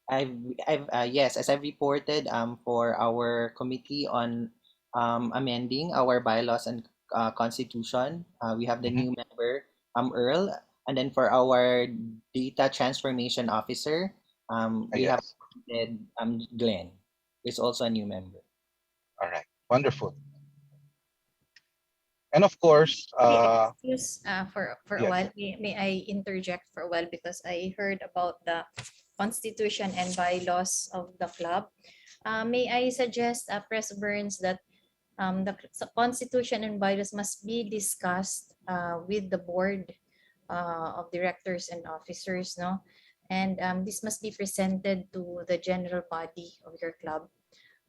G: Yes, as I've reported for our committee on amending our bylaws and constitution, we have the new member Earl, and then for our data transformation officer, we have
D: Yes.
G: appointed Glenn. Is also a new member.
D: All right. Wonderful. And of course,
H: Excuse for a
D: yes.
H: while. May I interject for a while because I heard about the constitution and bylaws of the club. May I suggest, Press Burns, that the constitution and bylaws must be discussed with the board of directors and officers, no? And this must be presented to the general body of your club.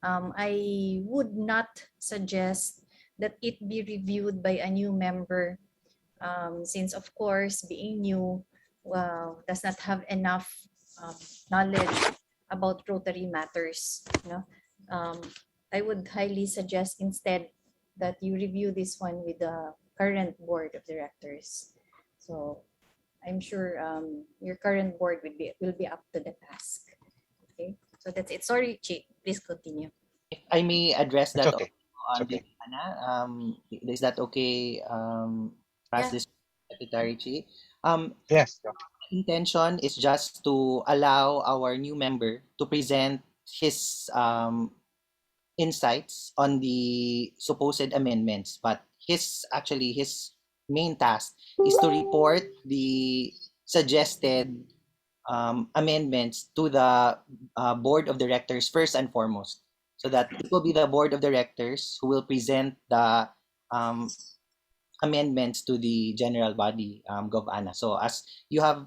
H: I would not suggest that it be reviewed by a new member, since of course being new does not have enough knowledge about Rotary matters. You know? I would highly suggest instead that you review this one with the current board of directors. So I'm sure your current board will be up to the task. Okay, so that's it. Sorry, Chi, please continue.
G: If I may address
D: It's
G: that
D: okay.
G: on
D: It's okay.
G: is that okay, Past
H: Yeah.
G: District Secretary Chi?
D: Yes.
G: Intention is just to allow our new member to present his insights on the supposed amendments, but his main task is to report the suggested amendments to the board of directors first and foremost, so that it will be the board of directors who will present the um, amendments to the general body, Gov-ANA. So as you have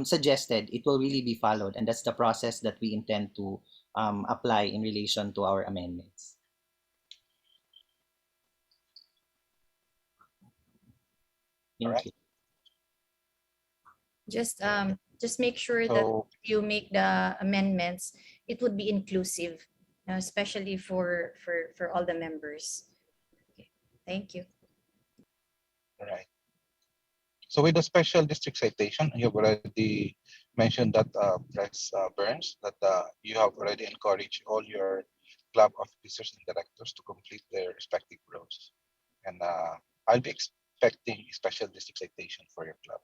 G: suggested, it will really be followed, and that's the process that we intend to apply in relation to our amendments. Thank you.
H: Just make sure that
D: So,
H: you make the amendments, it would be inclusive, especially for all the members. Okay. Thank you.
D: all right. So with the special district citation, you have already mentioned that, Press Burns, that you have already encouraged all your club officers and directors to complete their respective roles. And I'll be expecting a special district citation for your club.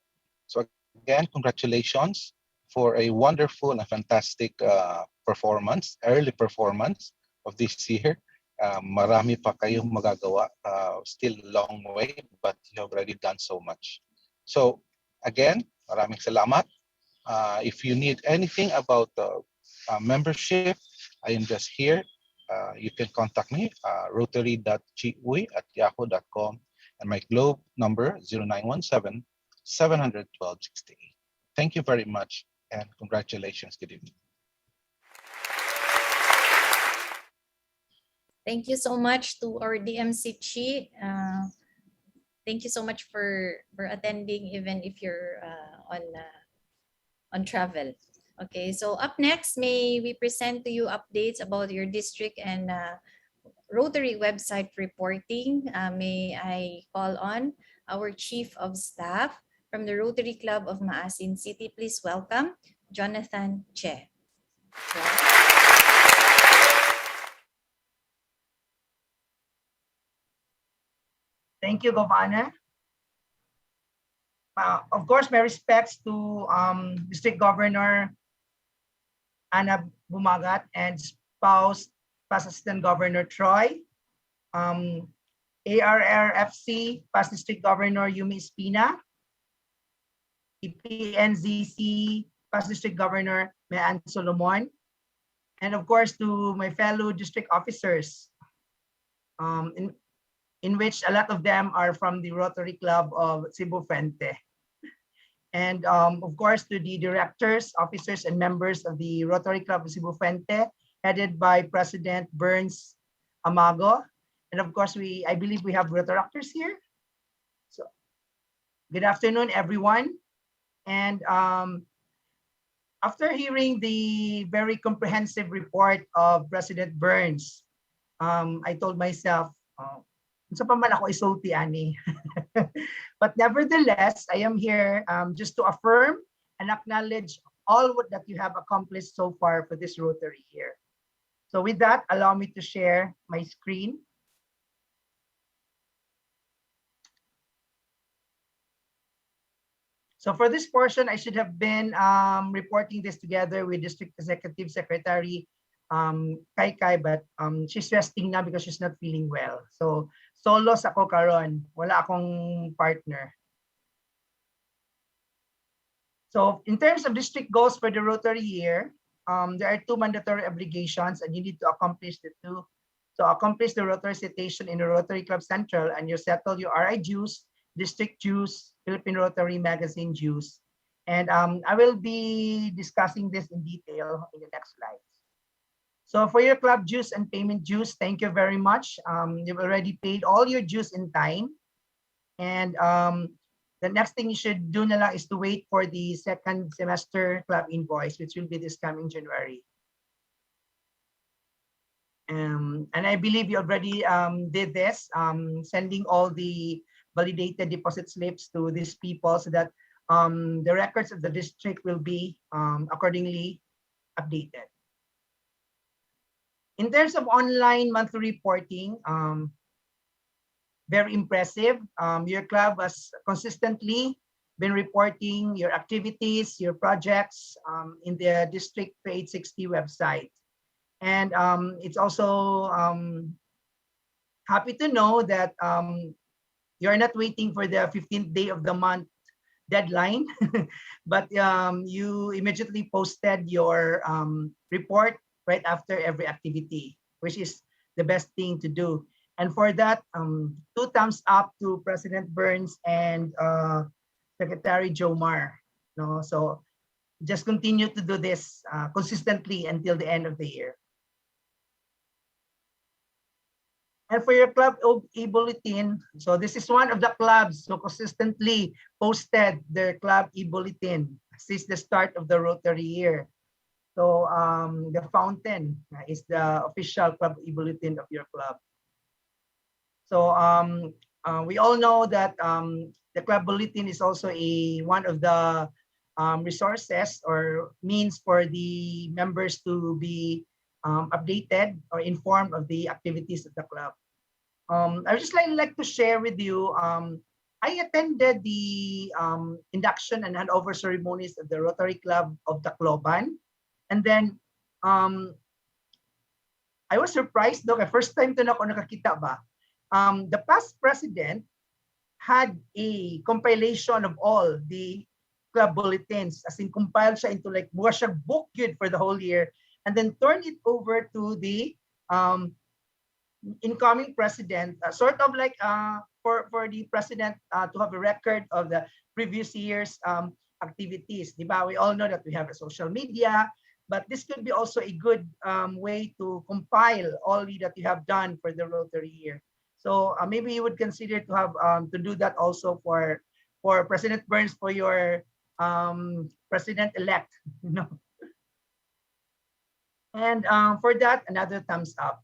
D: So again, congratulations for a wonderful and fantastic performance, early performance of this year. Marami pa kayong magagawa. Still a long way, but you have already done so much. So again, maraming salamat. If you need anything about membership, I am just here. You can contact me, rotary.chiuy@yahoo.com, and my Globe number 0917 700 1268. Thank you very much, and congratulations. Good evening.
H: Thank you so much to our DMC Chi. Thank you so much for attending, even if you're on travel. Okay, so up next, may we present to you updates about your district and Rotary website reporting. May I call on our Chief of Staff from the Rotary Club of Maasin City. Please welcome Jonathan Che.
A: Thank you, Governor. Of course, my respects to District Governor Ana Bumagat and spouse, Past Assistant Governor Troy, ARRFC, Past District Governor Yumi Espina, EPNZC, Past District Governor Mean Solomon, and of course to my fellow district officers, in which a lot of them are from the Rotary Club of Cebu Fuente. And of course, to the directors, officers, and members of the Rotary Club of Cebu Fuente, headed by President Burns Amago. And of course, I believe we have Rotaractors here. Good afternoon, everyone. And after hearing the very comprehensive report of President Burns, I told myself, unsa pa man ako isulti ani. But nevertheless, I am here just to affirm and acknowledge all that you have accomplished so far for this Rotary year. So with that, allow me to share my screen. So for this portion, I should have been reporting this together with District Executive Secretary Kai Kai, but she's resting now because she's not feeling well. So solo ako karon, wala akong partner. So in terms of district goals for the Rotary year, there are two mandatory obligations and you need to accomplish the two. So accomplish the Rotary citation in the Rotary Club Central and you settle your RI dues, district dues, Philippine Rotary Magazine dues. And I will be discussing this in detail in the next slides. So for your club dues and payment dues, thank you very much. You've already paid all your dues in time. And the next thing you should do na lang is to wait for the second semester club invoice, which will be this coming January. And I believe you already did this, sending all the validated deposit slips to these people so that the records of the district will be accordingly updated. In terms of online monthly reporting, very impressive. Your club has consistently been reporting your activities, your projects in the District 860 website. And it's also happy to know that you're not waiting for the 15th day of the month deadline, but you immediately posted your report right after every activity, which is the best thing to do. And for that, 2 thumbs up to President Burns and Secretary Jomar. No, so just continue to do this consistently until the end of the year. And for your club e-bulletin, so this is one of the clubs who consistently posted their club e-bulletin since the start of the Rotary year. So the fountain is the official club e-bulletin of your club. So we all know that the club bulletin is also one of the resources or means for the members to be updated or informed of the activities of the club. I would just like to share with you, I attended the induction and handover ceremonies of the Rotary Club of Tacloban. And then I was surprised, no, first time to na ako nakakita ba. The past president had a compilation of all the club bulletins, as in compiled siya into like buha siya book yun for the whole year, and then turn it over to the incoming president, sort of like for the president to have a record of the previous year's activities. Diba? We all know that we have a social media, but this could be also a good way to compile all that you have done for the Rotary year. So maybe you would consider to have to do that also for President Burns, for your president-elect. You know? And for that, another thumbs up.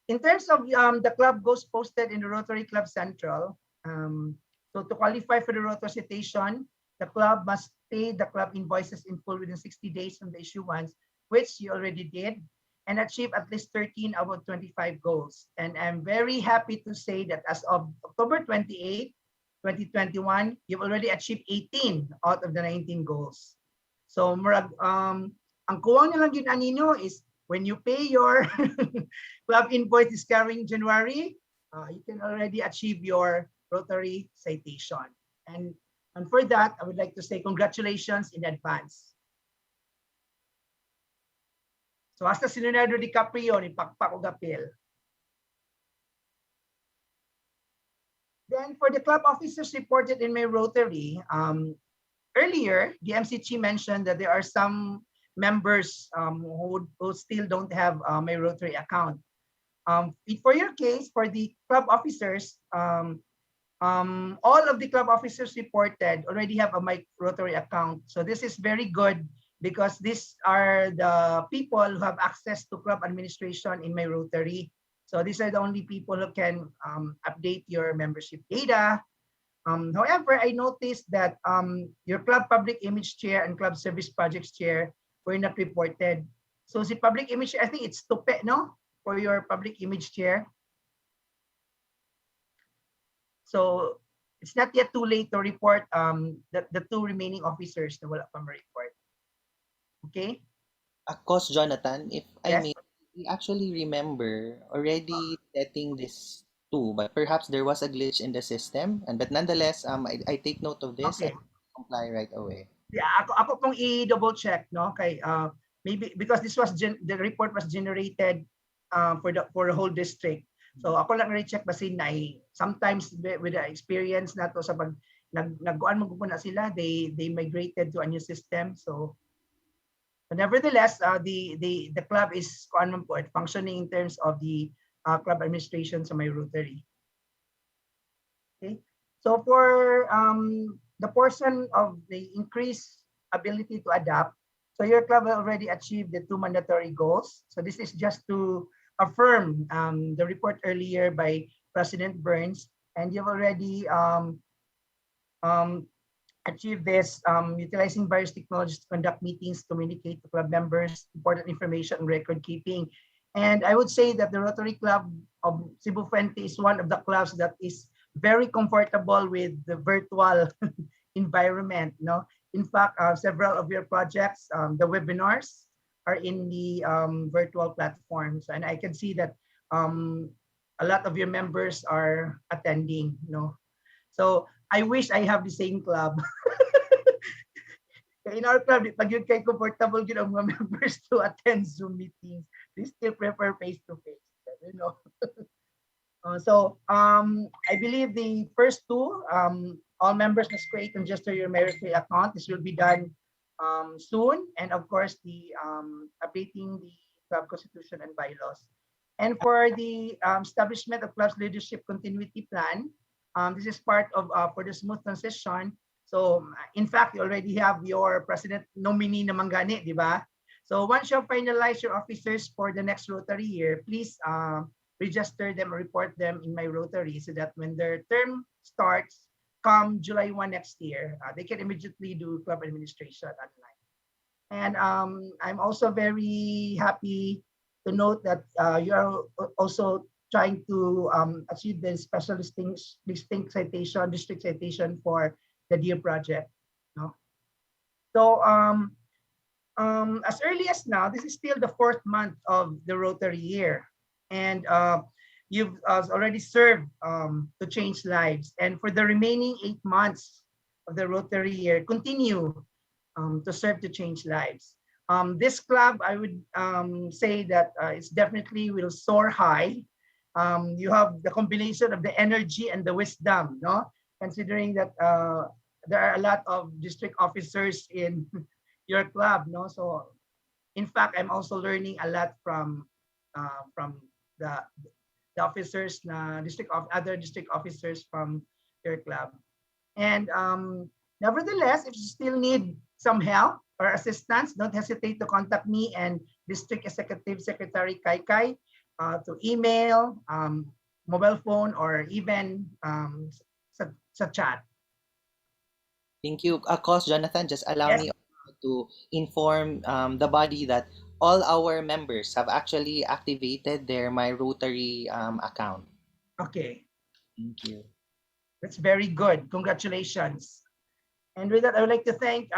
A: In terms of the club goals posted in the Rotary Club Central, so to qualify for the Rotary citation, the club must pay the club invoices in full within 60 days from the issuance, which you already did, and achieve at least 13 out of 25 goals. And I'm very happy to say that as of October 28, 2021, you've already achieved 18 out of the 19 goals. So ang kuwang na lang yun anino is when you pay your club invoice this coming January, you can already achieve your Rotary citation. And for that, I would like to say congratulations in advance. So hasta si Leonardo DiCaprio ni pakpak og apil. Then for the club officers reported in my Rotary, earlier, the MCG mentioned that there are some members who still don't have my Rotary account. For your case, for the club officers, all of the club officers reported already have a My Rotary account. So this is very good because these are the people who have access to club administration in My Rotary. So these are the only people who can update your membership data. However, I noticed that your club public image chair and club service projects chair were not reported. So the public image, I think it's Tupe, no? For your public image chair. So it's not yet too late to report the two remaining officers na wala pa ma-report. Okay?
G: Coach Jonathan, if I
A: Yes?
G: may, we actually remember already setting this too, but perhaps there was a glitch in the system, and but nonetheless, I take note of this
A: Okay.
G: and comply right away.
A: Yeah, ako pong i-double check, no? Kay maybe because this was the report was generated for the whole district. So ako lang i-check basin na sometimes with the experience nato sa pag nagkuan mo na sila, they migrated to a new system. So but nevertheless, the club is functioning in terms of the club administration sa My Rotary. Okay, so for the portion of the increased ability to adapt, so your club already achieved the 2 mandatory goals. So this is just to affirm the report earlier by President Burns, and you've already achieve this utilizing various technologies to conduct meetings, communicate to club members, important information, and record keeping. And I would say that the Rotary Club of Cebu Fuente is one of the clubs that is very comfortable with the virtual environment. No, in fact, several of your projects, the webinars are in the virtual platforms, and I can see that a lot of your members are attending. No, so I wish I have the same club. In our club, pag yun kay comfortable yun ang mga members to attend Zoom meetings, they still prefer face-to-face. You know? I believe the first two, all members must create and register your Meritry account. This will be done soon. And of course, the updating the club constitution and bylaws. And for the establishment of club's leadership continuity plan, this is part of for the smooth transition. So in fact, you already have your president nominee na manggani, di ba? So once you finalize your officers for the next Rotary year, please register them or report them in My Rotary so that when their term starts, come July 1 next year, they can immediately do club administration online. And I'm also very happy to note that you are also trying to achieve the special distinct citation, district citation for the DEAR project. No? So as early as now, this is still the 4th month of the Rotary year. And you've already served to change lives. And for the remaining 8 months of the Rotary year, continue to serve to change lives. This club, I would say that it's definitely will soar high. You have the combination of the energy and the wisdom, no? Considering that there are a lot of district officers in your club, no? So, in fact, I'm also learning a lot from the officers, other district officers from your club. And nevertheless, if you still need some help or assistance, don't hesitate to contact me and District Executive Secretary Kai Kai to email, mobile phone, or even sa chat.
G: Thank you. Coach Jonathan, just allow me to inform the body that all our members have actually activated their My Rotary account.
A: Okay.
G: Thank you.
A: That's very good. Congratulations. And with that, I would like to thank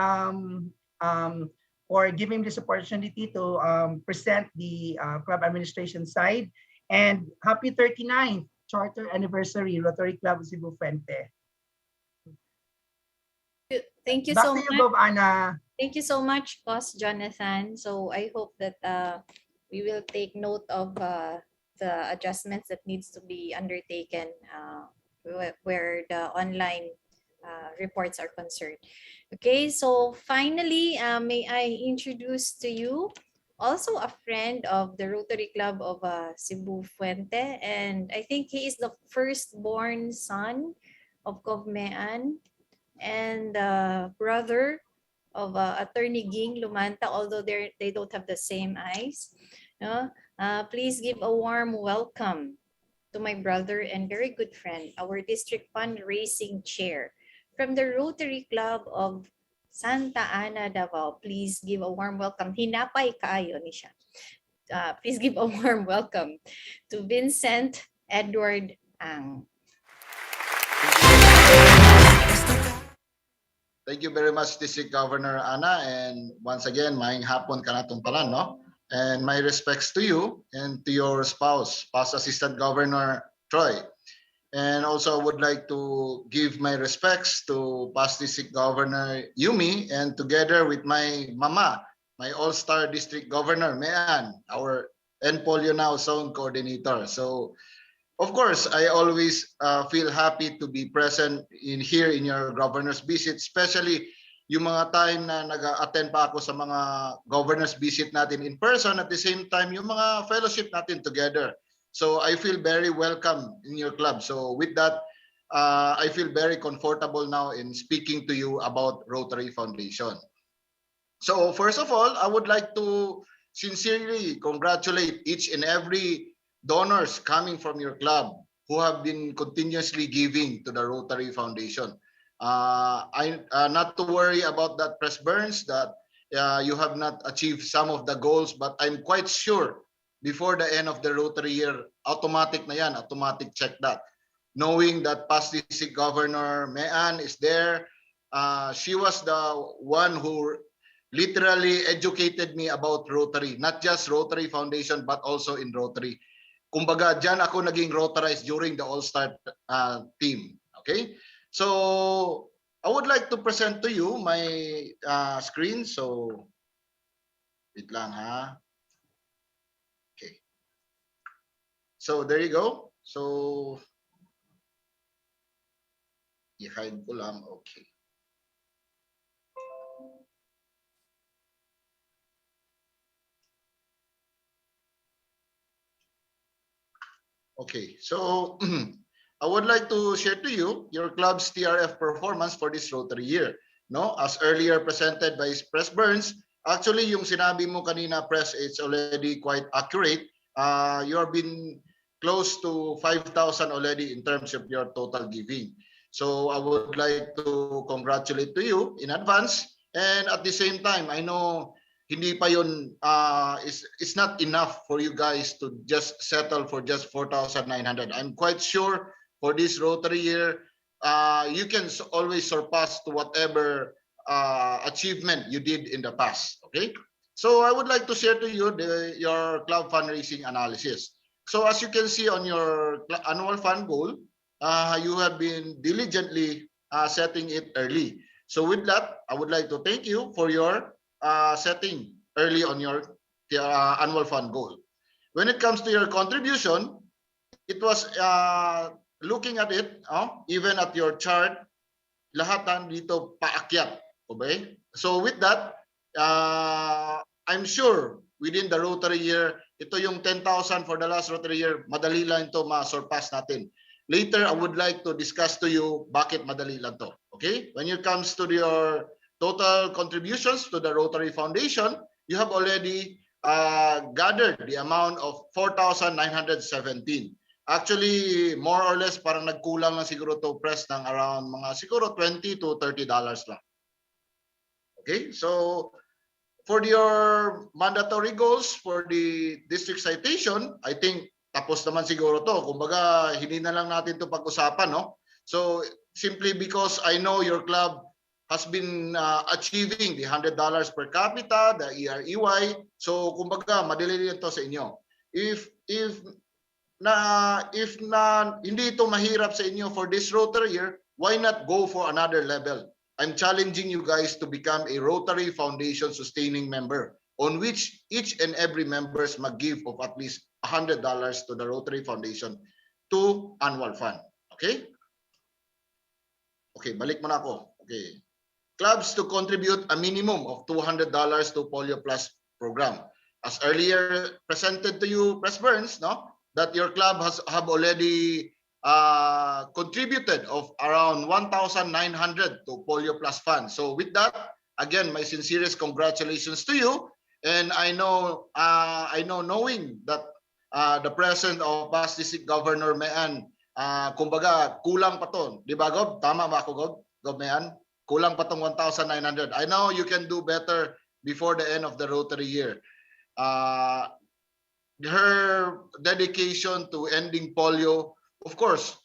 A: for giving this opportunity to present the club administration side. And happy 39th charter anniversary, Rotary Club of Cebu Fuente.
H: Thank you
A: Back
H: so
A: to you,
H: much.
A: Bob Anna.
H: Thank you so much, Boss Jonathan. So I hope that we will take note of the adjustments that needs to be undertaken where the online reports are concerned. Okay, so finally, may I introduce to you also a friend of the Rotary Club of Cebu Fuente, and I think he is the firstborn son of Covmean, and brother of Attorney Ging Lumanta, although they don't have the same eyes. No? Please give a warm welcome to my brother and very good friend, our district fundraising chair from the Rotary Club of Santa Ana, Davao. Please give a warm welcome. Hinapay kaayo ni siya. Please give a warm welcome to Vincent Edward Ang.
R: Thank you very much, District Governor Ana. And once again, maayong hapon ka natong tanan, no? And my respects to you and to your spouse, Past Assistant Governor Troy. And also I would like to give my respects to Past District Governor Yumi, and together with my mama, my All-Star District Governor Mean, our and Polio Now Zone Coordinator. So of course, I always feel happy to be present here in your governor's visit, especially yung mga time na nag-attend pa ako sa mga governor's visit natin in person, at the same time yung mga fellowship natin together. So I feel very welcome in your club. So with that, I feel very comfortable now in speaking to you about Rotary Foundation. So first of all, I would like to sincerely congratulate each and every donors coming from your club who have been continuously giving to the Rotary Foundation. Not to worry about that, Press Burns, that you have not achieved some of the goals, but I'm quite sure before the end of the Rotary year, automatic na yan, automatic check that. Knowing that past district governor Mean is there, she was the one who literally educated me about Rotary, not just Rotary Foundation, but also in Rotary. Kumbaga, dyan ako naging Rotarized during the All-Star team. Okay? So, I would like to present to you my screen. So, wait lang ha. Okay. So, there you go. So, i-hide ko lang. Okay. Okay, so I would like to share to you your club's TRF performance for this Rotary year. No, as earlier presented by Press Burns, actually yung sinabi mo kanina, Press, it's already quite accurate. You have been close to 5,000 already in terms of your total giving. So I would like to congratulate to you in advance. And at the same time, I know hindi pa yun, it's not enough for you guys to just settle for just 4,900. I'm quite sure for this Rotary year, you can always surpass to whatever achievement you did in the past. Okay, so I would like to share to you your club fundraising analysis. So as you can see on your annual fund goal, you have been diligently setting it early. So with that, I would like to thank you for your setting early on your annual fund goal. When it comes to your contribution, it was looking at it, even at your chart, lahat dito paakyat. Okay? So with that, I'm sure within the Rotary year, ito yung 10,000 for the last Rotary year, madali lang ito ma-surpass natin. Later, I would like to discuss to you bakit madali lang to. Okay? When it comes to your total contributions to the Rotary Foundation, you have already gathered the amount of 4,917. Actually, more or less, parang nagkulang lang siguro to, Press, ng around mga siguro $20 to $30 lang. Okay, so for your mandatory goals for the district citation, I think tapos naman siguro to. Kumbaga, hindi na lang natin to pag-usapan, no? So, simply because I know your club has been achieving the $100 per capita, the EREY. So, kumbaga, madali rin to sa inyo. If hindi ito mahirap sa inyo for this Rotary year, why not go for another level? I'm challenging you guys to become a Rotary Foundation sustaining member, on which each and every members mag-give of at least $100 to the Rotary Foundation to annual fund. Okay? Okay, balik mo na ako. Okay. Clubs to contribute a minimum of $200 to Polio Plus program. As earlier presented to you, Press Burns, no, that your club have already contributed of around 1,900 to Polio Plus Fund. So with that, again, my sincerest congratulations to you. And I know knowing that the presence of past district governor Mayan, kumbaga kulang pa to, di ba Gob? Tama ba ako Gob Mayan? Kulang pa tong 1,900. I know you can do better before the end of the Rotary year. Her dedication to ending polio, of course,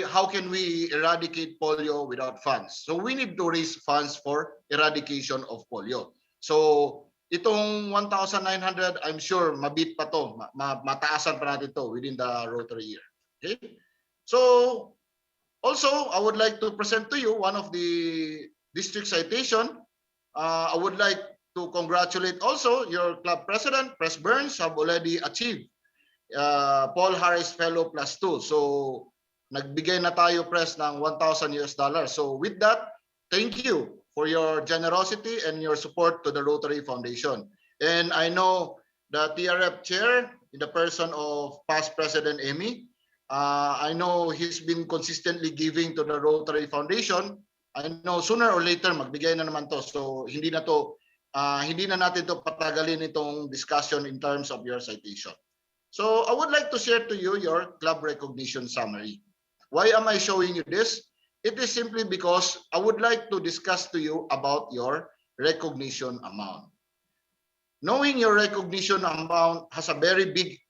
R: how can we eradicate polio without funds? So we need to raise funds for eradication of polio. So itong 1,900, I'm sure mabit pa to, mataasan pa natin to within the Rotary year. Okay? So also, I would like to present to you one of the district citation. I would like to congratulate also your club president, Pres Burns, have already achieved Paul Harris Fellow Plus 2. So nagbigay na tayo Pres ng $1,000. So with that, thank you for your generosity and your support to the Rotary Foundation. And I know the TRF chair, in the person of past President Amy, I know he's been consistently giving to the Rotary Foundation. I know sooner or later magbigay na naman to. So hindi na natin to patagalin itong discussion in terms of your citation. So I would like to share to you your club recognition summary. Why am I showing you this? It is simply because I would like to discuss to you about your recognition amount. Knowing your recognition amount has a very big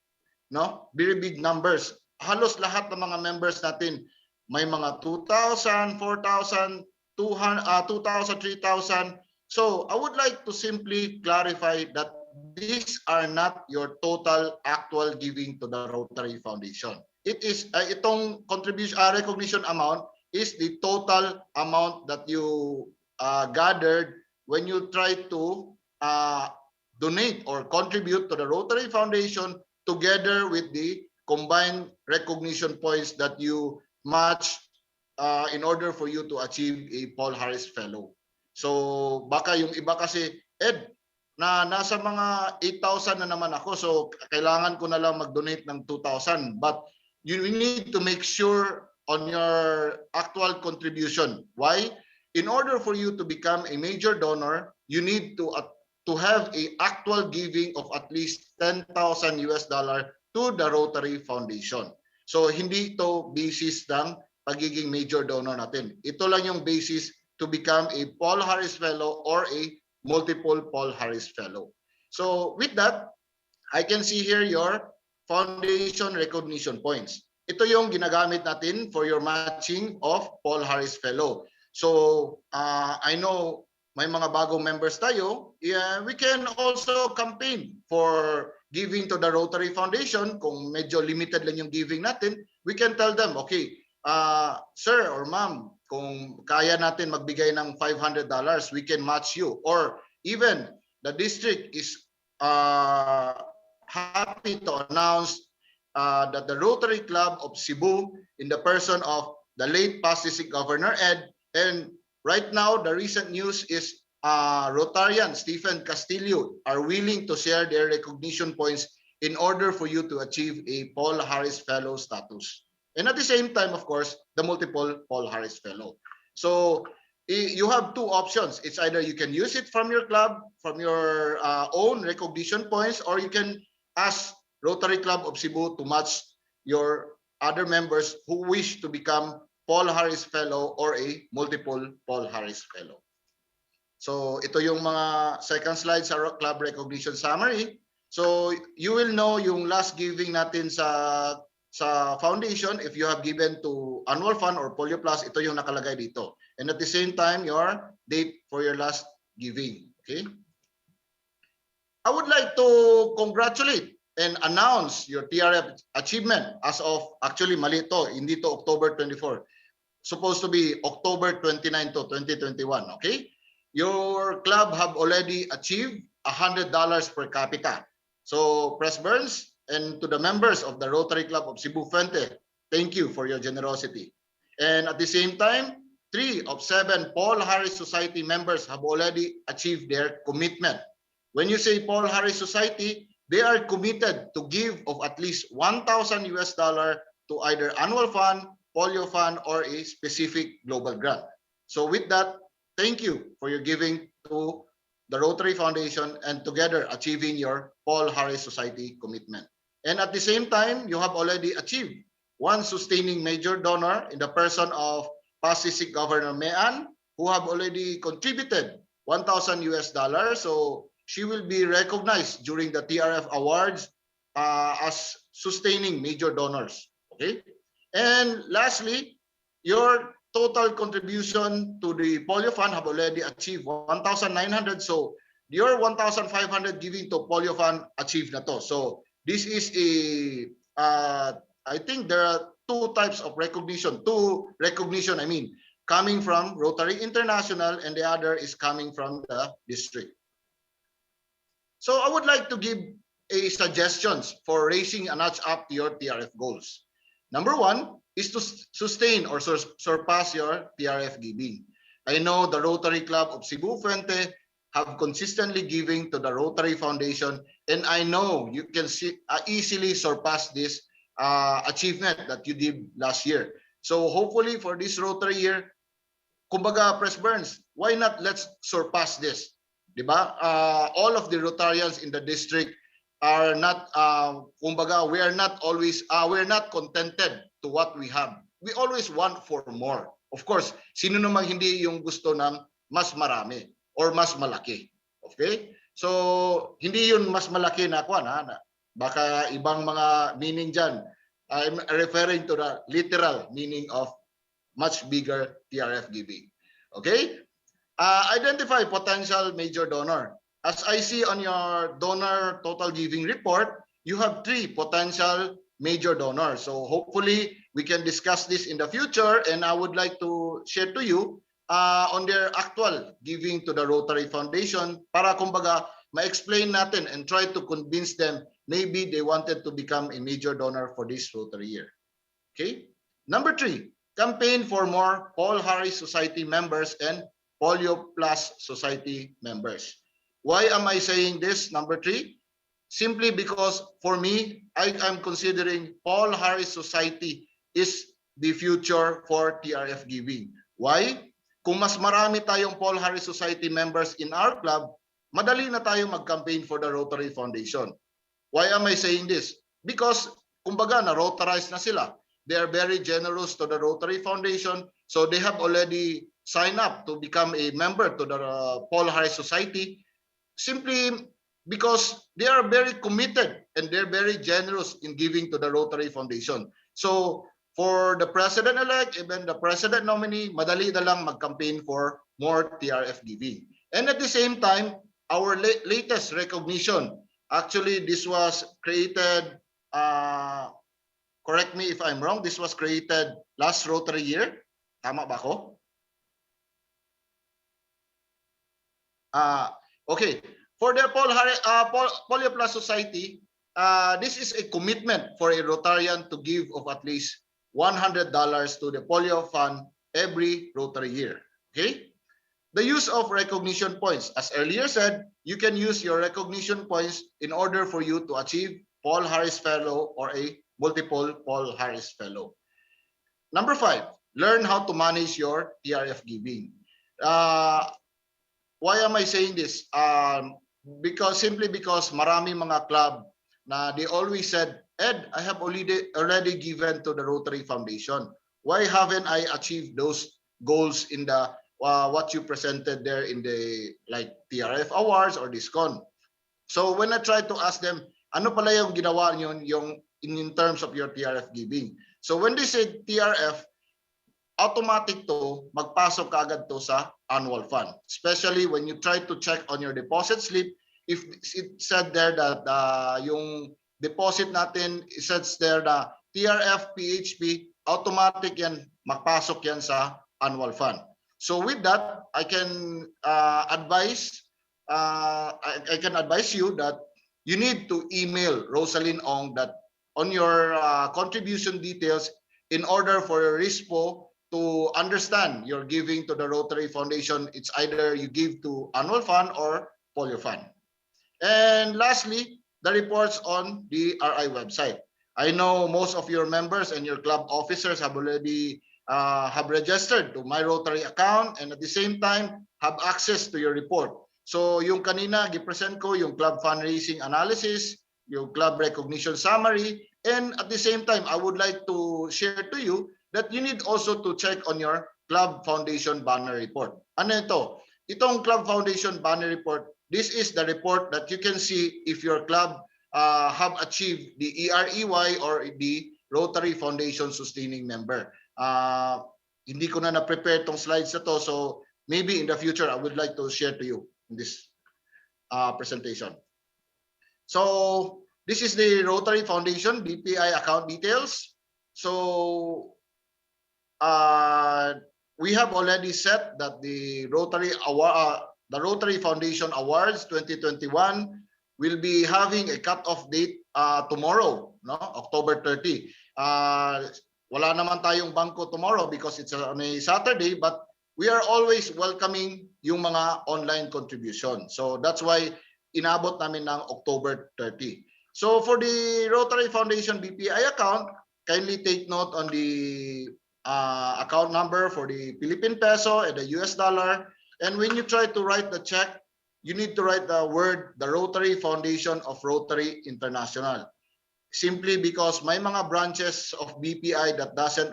R: numbers. Halos lahat ng mga members natin may mga 2,000, 4,000, 2,000, 3,000. So I would like to simply clarify that these are not your total actual giving to the Rotary Foundation. It is itong contribution recognition amount is the total amount that you gathered when you try to donate or contribute to the Rotary Foundation together with the combined recognition points that you match in order for you to achieve a Paul Harris Fellow. So baka yung iba kasi, Ed, na nasa mga 8,000 na naman ako, so kailangan ko na lang mag-donate ng 2,000. But you need to make sure on your actual contribution. Why? In order for you to become a major donor, you need to have a actual giving of at least $10,000 to the Rotary Foundation. So hindi ito basis ng pagiging major donor natin. Ito lang yung basis to become a Paul Harris Fellow or a multiple Paul Harris Fellow. So with that, I can see here your foundation recognition points. Ito yung ginagamit natin for your matching of Paul Harris Fellow. So I know may mga bagong members tayo. Yeah, we can also campaign for giving to the Rotary Foundation. Kung medyo limited lang yung giving natin, we can tell them, okay, sir or ma'am, kung kaya natin magbigay ng $500, we can match you. Or even the district is happy to announce that the Rotary Club of Cebu, in the person of the late past district governor Ed, and right now the recent news is Rotarian Stephen Castillo are willing to share their recognition points in order for you to achieve a Paul Harris Fellow status. And at the same time, of course, the multiple Paul Harris Fellow. So you have two options. It's either you can use it from your club, from your own recognition points, or you can ask Rotary Club of Cebu to match your other members who wish to become Paul Harris Fellow or a multiple Paul Harris Fellow. So ito yung mga second slide sa club recognition summary. So you will know yung last giving natin sa foundation. If you have given to annual fund or Polio Plus, ito yung nakalagay dito. And at the same time, your date for your last giving. Okay? I would like to congratulate and announce your TRF achievement as of, actually mali ito, hindi to October 24. Supposed to be October 29 to 2021. Okay? Your club have already achieved $100 per capita. So, Pres Burns, and to the members of the Rotary Club of Cebu Fuente, thank you for your generosity. And at the same time, 3 of 7 Paul Harris Society members have already achieved their commitment. When you say Paul Harris Society, they are committed to give of at least $1,000 to either annual fund, polio fund, or a specific global grant. So with that, thank you for your giving to the Rotary Foundation and together achieving your Paul Harris Society commitment. And at the same time, you have already achieved one sustaining major donor in the person of past District Governor Mean, who have already contributed 1,000 US dollars. So she will be recognized during the TRF Awards as sustaining major donors. Okay. And lastly, your total contribution to the polio fund have already achieved 1,900. So your 1,500 giving to polio fund achieved na to. So this is a, I think there are two types of recognition, I mean, coming from Rotary International and the other is coming from the district. So I would like to give a suggestions for raising a notch up to your TRF goals. Number one is to sustain or surpass your TRF giving. I know the Rotary Club of Cebu Fuente have consistently giving to the Rotary Foundation, and I know you can easily surpass this achievement that you did last year. So hopefully for this Rotary year, kumbaga, Press Burns, why not let's surpass this? Diba? All of the Rotarians in the district are not, kumbaga, we are not always, we are not contented to what we have. We always want for more. Of course, sino naman hindi yung gusto ng mas marami or mas malaki? Okay? So, hindi yun mas malaki na kwan, ha? Baka ibang mga meaning dyan. I'm referring to the literal meaning of much bigger TRF giving. Okay? Identify potential major donor. As I see on your donor total giving report, you have 3 potential major donors. So hopefully we can discuss this in the future, and I would like to share to you on their actual giving to the Rotary Foundation para kumbaga ma-explain natin and try to convince them maybe they wanted to become a major donor for this Rotary year. Okay? Number 3, campaign for more Paul Harris Society members and Polio Plus Society members. Why am I saying this, number 3? Simply because for me, I am considering Paul Harris Society is the future for TRF giving. Why? Kung mas marami tayong Paul Harris Society members in our club, madali na tayo mag-campaign for the Rotary Foundation. Why am I saying this? Because kumbaga na-rotarized na sila. They are very generous to the Rotary Foundation, so they have already signed up to become a member to the Paul Harris Society simply because they are very committed and they're very generous in giving to the Rotary Foundation. So for the president-elect, even the president nominee, madali na lang mag-campaign for more TRF giving. And at the same time, our latest recognition, actually this was created, correct me if I'm wrong, this was created last Rotary year. Tama ba ako? Okay. For the Polio Plus Society, this is a commitment for a Rotarian to give of at least $100 to the Polio Fund every Rotary year. Okay? The use of recognition points. As earlier said, you can use your recognition points in order for you to achieve Paul Harris Fellow or a multiple Paul Harris Fellow. Number 5, learn how to manage your TRF giving. Why am I saying this? Simply because marami mga club na they always said, Ed, I have already given to the Rotary Foundation. Why haven't I achieved those goals in the what you presented there in the like TRF awards or DISCON? So when I tried to ask them, ano pala yung ginawa niyo yung in terms of your TRF giving? So when they said TRF, automatic to magpasok kaagad to sa annual fund. Especially when you try to check on your deposit slip, if it said there that yung deposit natin, it says there na TRF, PHP, automatic yan, magpasok yan sa annual fund. So with that, I can advise you that you need to email Rosalyn Ong that on your contribution details in order for your RISPO to understand your giving to the Rotary Foundation. It's either you give to annual fund or polio fund. And lastly, the reports on the RI website. I know most of your members and your club officers have already have registered to my Rotary account and at the same time have access to your report. So yung kanina gipresent ko yung club fundraising analysis, yung club recognition summary, and at the same time I would like to share to you that you need also to check on your club foundation banner report. Ano ito? Itong club foundation banner report, this is the report that you can see if your club have achieved the EREY or the Rotary Foundation Sustaining Member. Hindi ko na prepare tong slides na to, so maybe in the future I would like to share to you in this presentation. So this is the Rotary Foundation BPI account details. So we have already set that the Rotary Foundation Awards 2021 will be having a cut-off date tomorrow, no? October 30. Wala naman tayong bangko tomorrow because it's on a Saturday, but we are always welcoming yung mga online contribution. So that's why inabot namin ng October 30. So for the Rotary Foundation BPI account, kindly take note on the account number for the Philippine peso and the US dollar. And when you try to write the check, you need to write the word, the Rotary Foundation of Rotary International. Simply because may mga branches of BPI that doesn't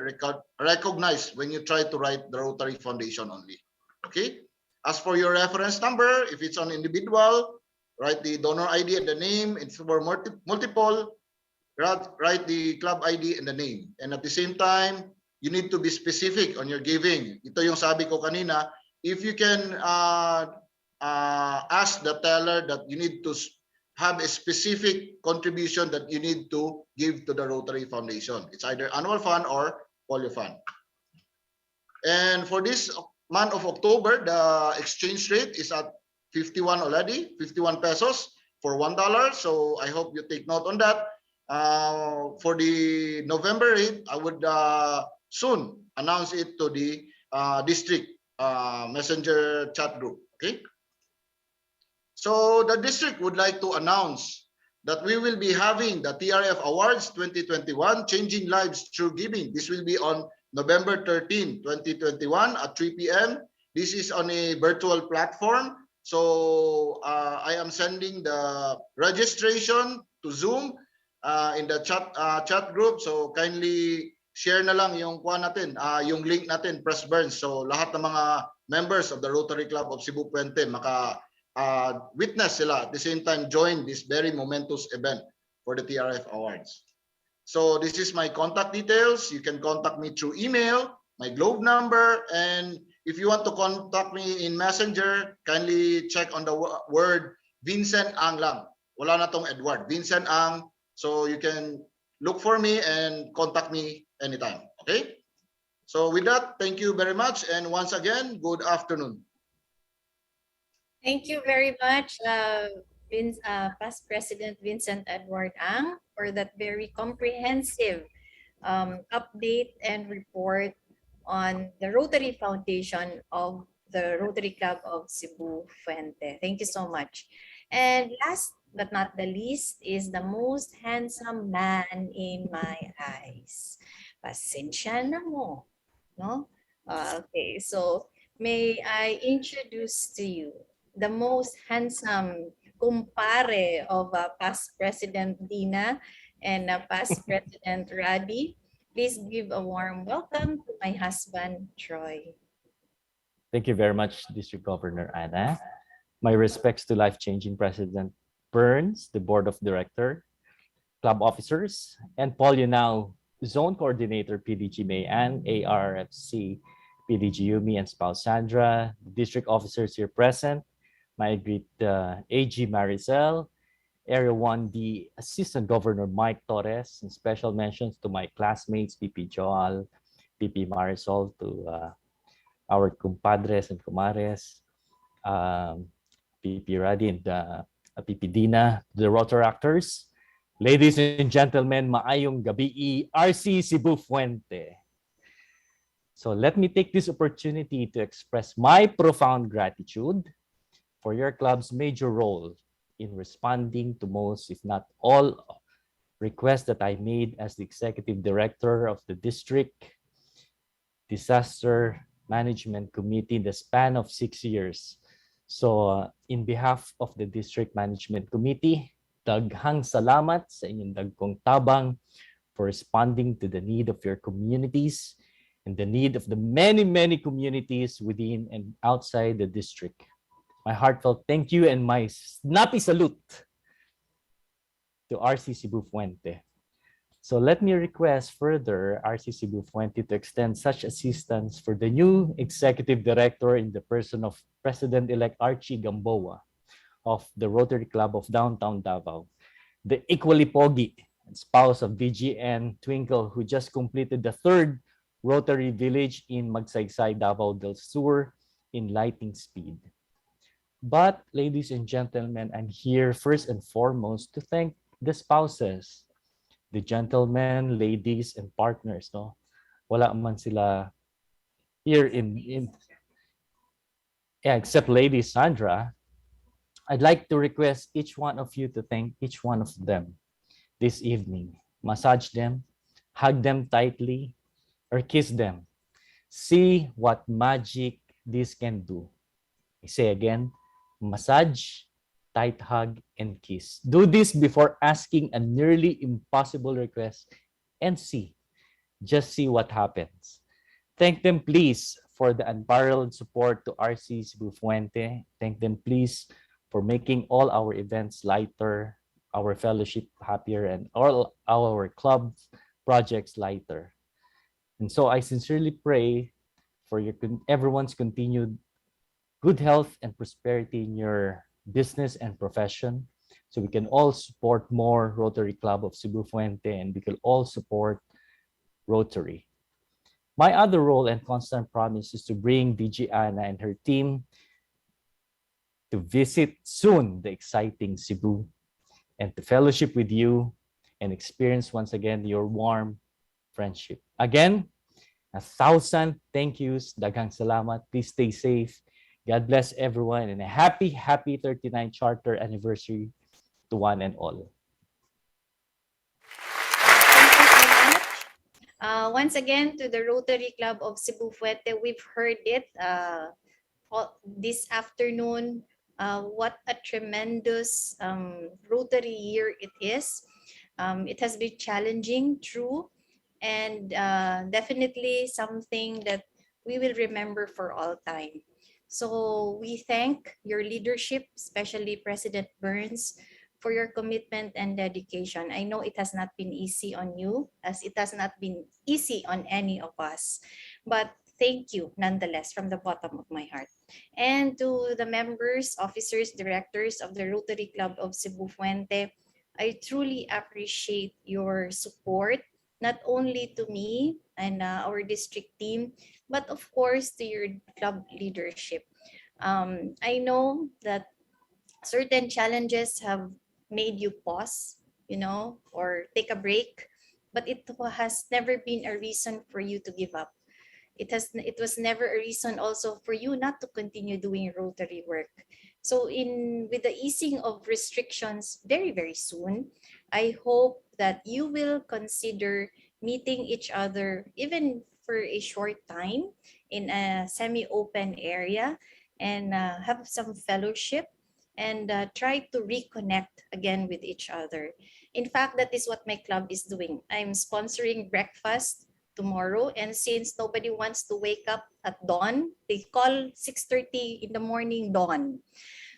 R: recognize when you try to write the Rotary Foundation only. Okay? As for your reference number, if it's on individual, write the donor ID and the name. It's for multiple, write the club ID and the name. And at the same time, you need to be specific on your giving. Ito yung sabi ko kanina, if you can ask the teller that you need to have a specific contribution that you need to give to the Rotary Foundation. It's either annual fund or polio fund. And for this month of October, the exchange rate is at 51 already, 51 pesos for $1. So I hope you take note on that. For the November rate, I would soon announce it to the district messenger chat group. Okay. So the district would like to announce that we will be having the TRF Awards 2021, Changing Lives Through Giving. This will be on November 13, 2021 at 3 p.m. This is on a virtual platform. So I am sending the registration to Zoom in the chat group. So kindly share na lang yung yung link natin, Press Burns. So lahat ng mga members of the Rotary Club of Cebu Puente witness sila at the same time join this very momentous event for the TRF Awards. So this is my contact details. You can contact me through email, my Globe number, and if you want to contact me in Messenger, kindly check on the word Vincent Ang lang. Wala na tong Edward. Vincent Ang. So you can look for me and contact me anytime. Okay? So with that, thank you very much. And once again, good afternoon.
H: Thank you very much, Past President Vincent Edward Ang, for that very comprehensive update and report on the Rotary Foundation of the Rotary Club of Cebu Fuente. Thank you so much. And last but not the least is the most handsome man in my eyes. Pasensya na mo, no? Okay, so may I introduce to you the most handsome kumpare of past President Dina and past President Radi. Please give a warm welcome to my husband, Troy.
J: Thank you very much, District Governor Anna. My respects to life-changing President Burns, the Board of Director, club officers, and Paul Yunao, Zone Coordinator, PDG Mayan, ARFC, PDG Yumi, and spouse Sandra, district officers here present. I greet AG Maricel, Area 1D Assistant Governor Mike Torres, and special mentions to my classmates, PP Joal, PP Marisol, to our compadres and comares, PP Radi and PP Dina, the Rotaractors. Ladies and gentlemen, maayong gabi, RC Cebu Fuente. So let me take this opportunity to express my profound gratitude for your club's major role in responding to most, if not all, request that I made as the executive director of the district disaster management committee in the span of 6 years. So in behalf of the district management committee, daghang salamat sa inyong dagkong tabang for responding to the need of your communities and the need of the many, many communities within and outside the district. My heartfelt thank you and my snappy salute to RC Cebu Fuente. So let me request further RC Cebu Fuente to extend such assistance for the new executive director in the person of President-elect Archie Gamboa of the Rotary Club of Downtown Davao, the equally pogi and spouse of DGN Twinkle, who just completed the third Rotary Village in Magsaysay, Davao del Sur in lighting speed. But ladies and gentlemen, I'm here first and foremost to thank the spouses, the gentlemen, ladies, and partners. No, wala man sila here in yeah, except Lady Sandra. I'd like to request each one of you to thank each one of them this evening. Massage them, hug them tightly, or kiss them. See what magic this can do. I say again, massage, tight hug, and kiss. Do this before asking a nearly impossible request and see. Just see what happens. Thank them, please, for the unparalleled support to RC Cebu Fuente. Thank them, please, for making all our events lighter, our fellowship happier, and all our club projects lighter. And so I sincerely pray for everyone's continued good health and prosperity in your business and profession, so we can all support more Rotary Club of Cebu Fuente and we can all support Rotary. My other role and constant promise is to bring DG Ana and her team to visit soon the exciting Cebu and to fellowship with you and experience once again your warm friendship. Again, 1,000 thank yous. Daghang salamat. Please stay safe. God bless everyone and a happy, happy 39th Charter anniversary to one and all.
H: Once again, to the Rotary Club of Cebu Fuerte, we've heard it this afternoon. What a tremendous Rotary year it is. It has been challenging, true, and definitely something that we will remember for all time. So we thank your leadership, especially President Burns, for your commitment and dedication. I know it has not been easy on you, as it has not been easy on any of us. But thank you nonetheless from the bottom of my heart. And to the members, officers, directors of the Rotary Club of Cebu Fuente, I truly appreciate your support, not only to me and our district team, but of course to your club leadership. I know that certain challenges have made you pause, or take a break, but it has never been a reason for you to give up. It was never a reason also for you not to continue doing Rotary work. So with the easing of restrictions very, very soon, I hope that you will consider meeting each other even for a short time in a semi-open area and have some fellowship and try to reconnect again with each other. In fact, that is what my club is doing. I'm sponsoring breakfast tomorrow, and since nobody wants to wake up at dawn, they call 6:30 in the morning dawn.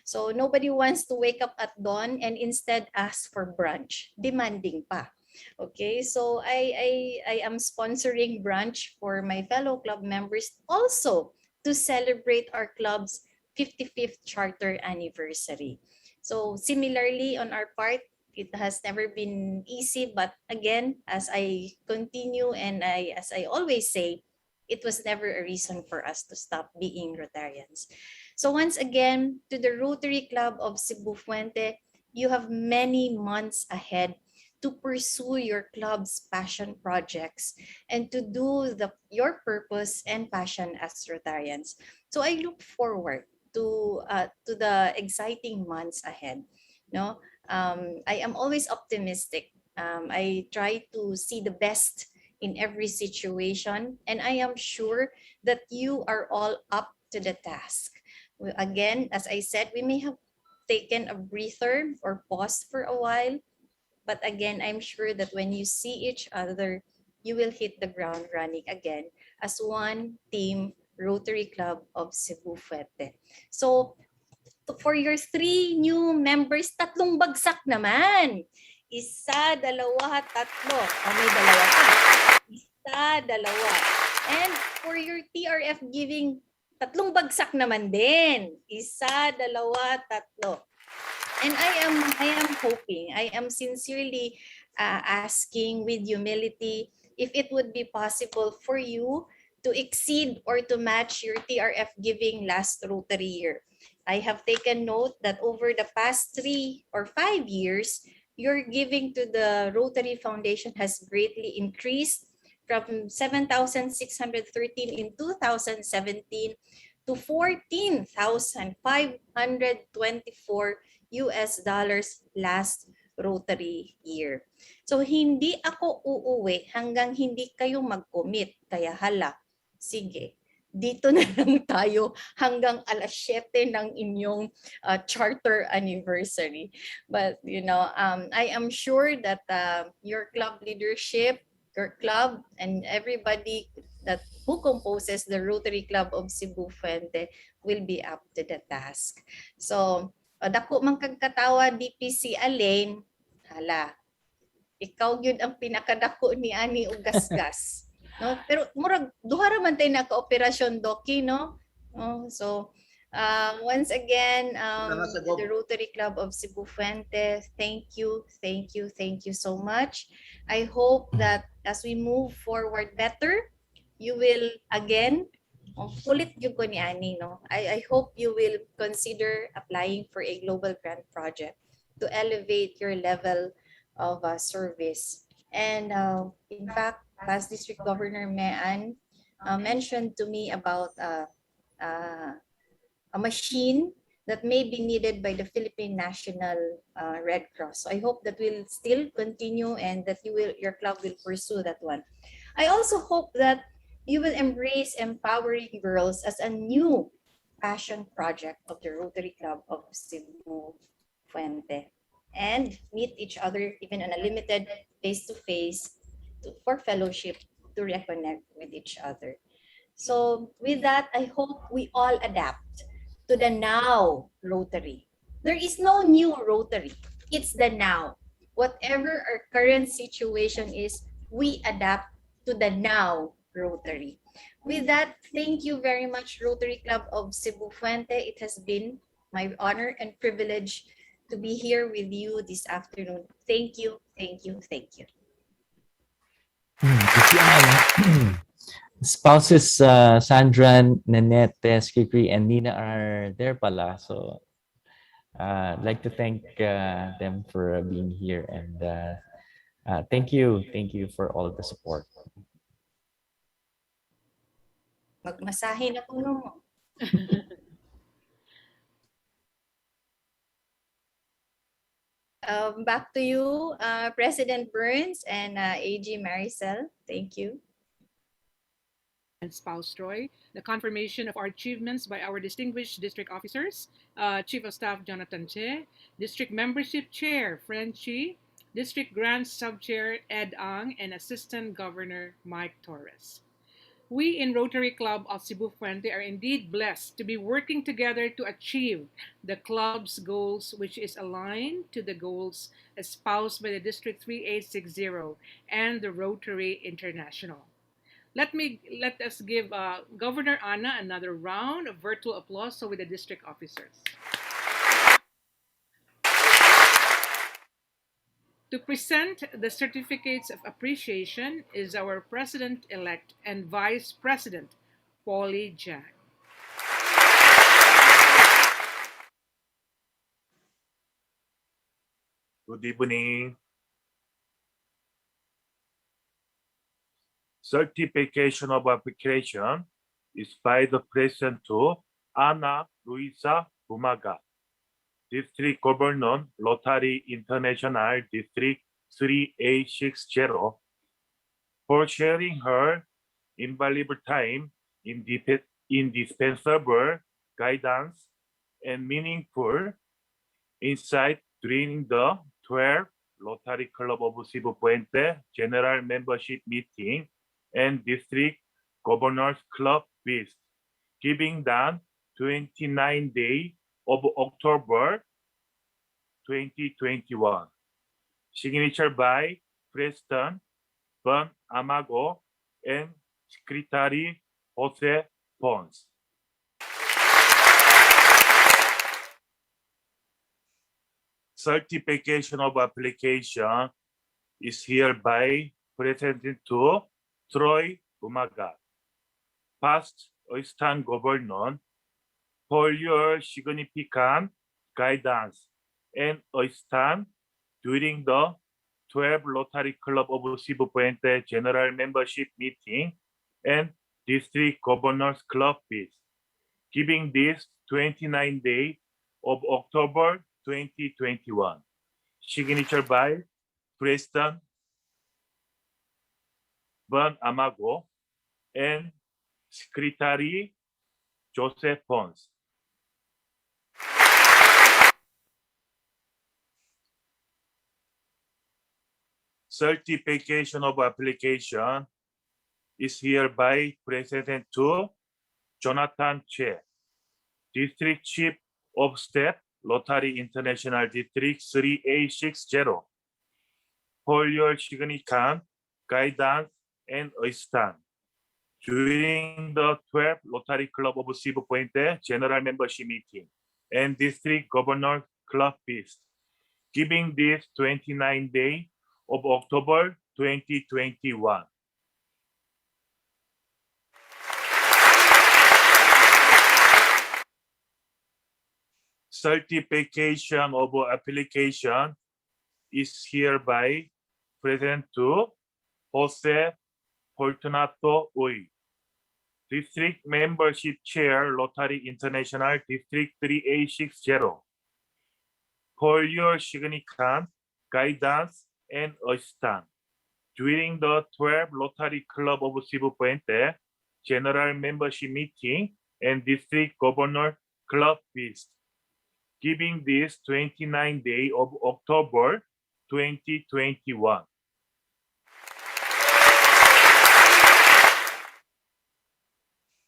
H: So nobody wants to wake up at dawn and instead ask for brunch, demanding pa. Okay, so I am sponsoring brunch for my fellow club members also to celebrate our club's 55th charter anniversary. So similarly on our part, it has never been easy, but again, as I continue and as I always say, it was never a reason for us to stop being Rotarians. So once again, to the Rotary Club of Cebu Fuente, you have many months ahead to pursue your club's passion projects and to do your purpose and passion as Rotarians. So I look forward to the exciting months ahead. I am always optimistic I try to see the best in every situation, and I am sure that you are all up to the task. Again, as I said, we may have taken a breather or pause for a while, but again, I'm sure that when you see each other, you will hit the ground running again as one team Rotary Club of Cebu Fuerte. So for your 3 new members, 3 bagsak naman. 1, 2, 3. Oh, may dalawa pa. 1, 2. And for your TRF giving, 3 bagsak naman din. 1, 2, 3. And I am hoping, I am sincerely asking with humility if it would be possible for you to exceed or to match your TRF giving last Rotary year. I have taken note that over the past 3 or 5 years, your giving to the Rotary Foundation has greatly increased from 7,613 in 2017 to 14,524 US dollars last Rotary year. So hindi ako uuwi hanggang hindi kayo mag-commit. Kaya hala, sige, dito na lang tayo hanggang alas 7 ng inyong charter anniversary. But I am sure that your club leadership, your club, and everybody who composes the Rotary Club of Cebu Fuente will be up to the task. So, dako man kag katawa DPC Alain, hala, ikaw gyud ang pinakadako ni ani og gasgas. No? Pero murag duha ra man tay naka-operasyon Doki, no? So once again, the Rotary Club of Cebu Fuente, thank you so much. I hope that as we move forward better, you will again, kulit yung ko ni Ani, no? I hope you will consider applying for a global grant project to elevate your level of service. And in fact, past District Governor Mean mentioned to me about a machine that may be needed by the Philippine National Red Cross. So I hope that will still continue and that your club will pursue that one. I also hope that you will embrace empowering girls as a new passion project of the Rotary Club of Cebu Fuente and meet each other even on a limited face-to-face for fellowship to reconnect with each other. So with that, I hope we all adapt to the now Rotary. There is no new Rotary. It's the now. Whatever our current situation is, we adapt to the now Rotary. With that, thank you very much, Rotary Club of Cebu Fuente. It has been my honor and privilege to be here with you this afternoon. Thank you.
J: Spouses Sandra, Nanette, Kikri, and Nina are there pala. So I'd like to thank them for being here, and thank you for all the support.
H: Magmasahe na po mo. Back to you, President Burns and AG Maricel. Thank you.
B: And Spouse Troy, the confirmation of our achievements by our distinguished district officers, Chief of Staff Jonathan Che, District Membership Chair Frenchie, District Grants Sub-Chair Ed Ang, and Assistant Governor Mike Torres. We in Rotary Club of Cebu Fuente are indeed blessed to be working together to achieve the club's goals, which is aligned to the goals espoused by the District 3860 and the Rotary International. Let us give Governor Ana another round of virtual applause with the district officers. To present the certificates of appreciation is our President-elect and Vice President, Polly Jack.
S: Good evening. Certification of application is by the President to Ana Luisa Bumagat, District Governor, Rotary International District 3860 for sharing her invaluable time in indispensable guidance and meaningful insight during the 12th Rotary Club of Cebu Puente General Membership Meeting and District Governors Club Feast, giving the 29th day of October 2021. Signature by Preston Bon Amago and Secretary Jose Pons. Certification of application is hereby presented to Troy Bumagat, past Assistant Governor, for your significant guidance and assistance during the 12 Rotary Club of Cebu Puente General Membership Meeting and District Governors Club Feast, giving this 29th day of October 2021. Signature by Preston Bon Amago and Secretary Joseph Pons. Certification of application is hereby presented to Jonathan Che, District Chief of Staff, Rotary International District 3860, for your significant guidance and assistance during the 12th Rotary Club of Cebu Puente General Membership Meeting and District Governor Club Feast, giving this 29th day of October 2021. Certification of application is hereby present to Jose Fortunato Uy, District Membership Chair, Rotary International District 3860, for your significant guidance and assistance during the 12th Rotary Club of Cebu Puente General Membership Meeting and District Governor Club Feast, giving this 29th day of October 2021.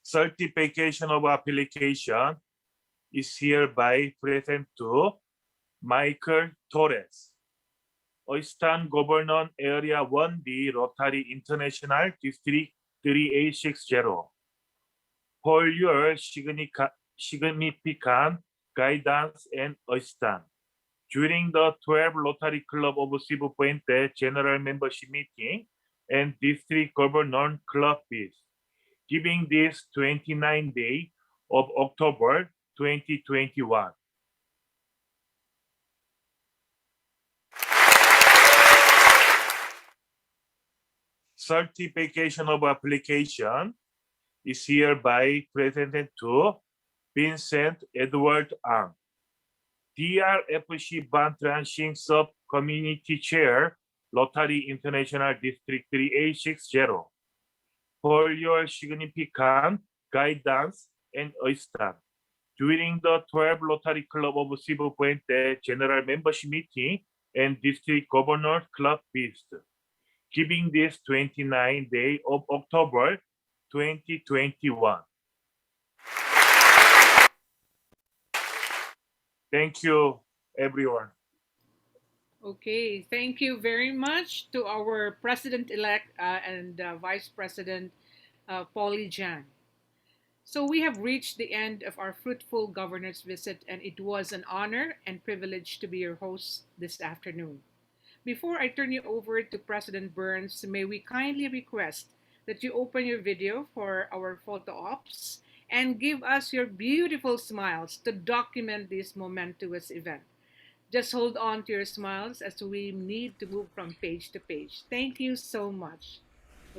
S: Certification of application is hereby present to Michael Torres, Assistant Governor Area 1B Rotary International District 3860, for your significant guidance and assistance during the 12th Rotary Club of Cebu Puente General Membership Meeting and District Governor Club Feast, giving this 29th day of October 2021. Certification of application is hereby presented to Vincent Edward Ang, DRFC Bantranching Sub Community Chair, Rotary International District 3860, for your significant guidance and assistance during the 12th Rotary Club of Cebu Puente General Membership Meeting and District Governor Club Feast, giving this 29th day of October 2021. Thank you, everyone.
B: Okay, thank you very much to our President-elect and Vice President Polly Jan. So we have reached the end of our fruitful governor's visit, and it was an honor and privilege to be your host this afternoon. Before I turn you over to President Burns, may we kindly request that you open your video for our photo ops and give us your beautiful smiles to document this momentous event. Just hold on to your smiles as we need to move from page to page. Thank you so much.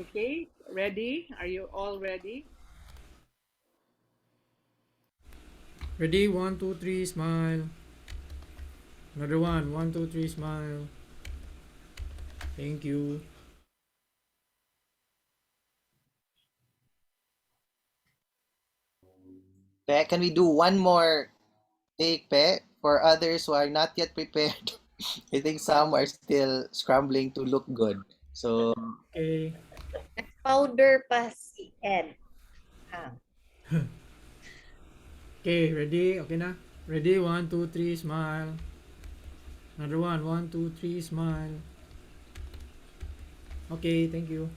B: Okay, ready? Are you all ready?
T: Ready? One, two, three, smile. Another one. One, two, three, smile. Thank you.
G: Pe, can we do one more take, Pe, for others who are not yet prepared? I think some are still scrambling to look good. So,
T: Okay.
H: Powder pa si Ed. Ah.
T: Okay, ready? Okay na? Ready? 1, 2, 3, smile. Another one. 1, 2, 3, smile. Okay, thank you.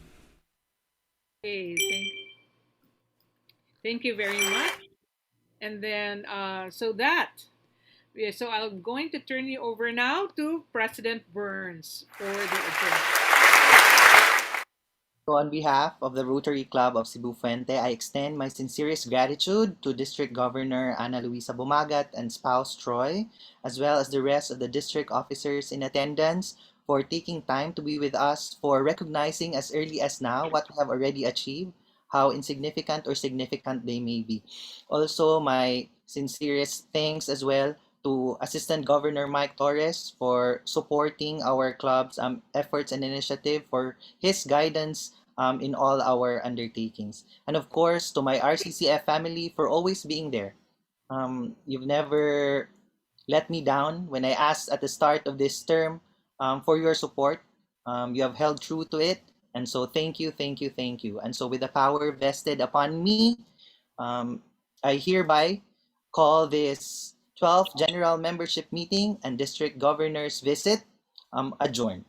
B: Okay, thank you very much. And then, so I'm going to turn you over now to President Burns for the address.
G: so on behalf of the Rotary Club of Cebu Fuente, I extend my sincerest gratitude to District Governor Ana Luisa Bumagat and spouse Troy, as well as the rest of the district officers in attendance for taking time to be with us, for recognizing as early as now what we have already achieved, how insignificant or significant they may be. Also, my sincerest thanks as well to Assistant Governor Mike Torres for supporting our club's efforts and initiative, for his guidance in all our undertakings. And of course, to my RCCF family for always being there. You've never let me down when I asked at the start of this term for your support. You have held true to it. And so thank you, thank you, thank you. And so with the power vested upon me, um, I hereby call this 12th General Membership Meeting and District Governor's Visit adjourned.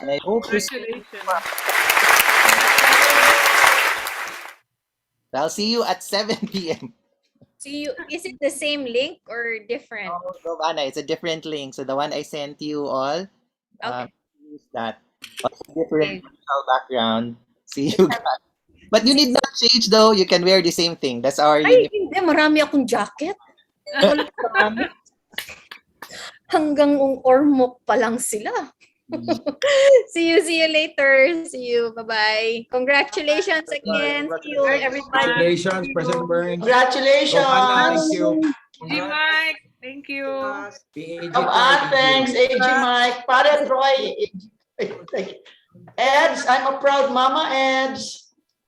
G: And I hope to see you.
B: Congratulations.
G: I'll see you at 7 p.m.
H: So is it the same link or different?
G: Oh, Giovanna, it's a different link. So the one I sent you all,
H: Okay.
G: use that. Also different
H: Okay.
G: digital background. See you guys. But you need not change though. You can wear the same thing. That's our
H: Ay,
G: uniform.
H: hindi. Marami akong jacket. Wala marami. Hanggang ormok pa lang sila. See you later. See you. Bye-bye. Congratulations again. See you, everybody.
C: Congratulations, President Burns.
A: Congratulations.
C: Giovanna, thank you.
B: G Mike, thank you.
C: PAG
A: Come
C: Troy,
A: on,
C: thank
A: thanks,
C: you.
A: AG Mike. Para Troy. Eds, I'm a proud mama, Eds.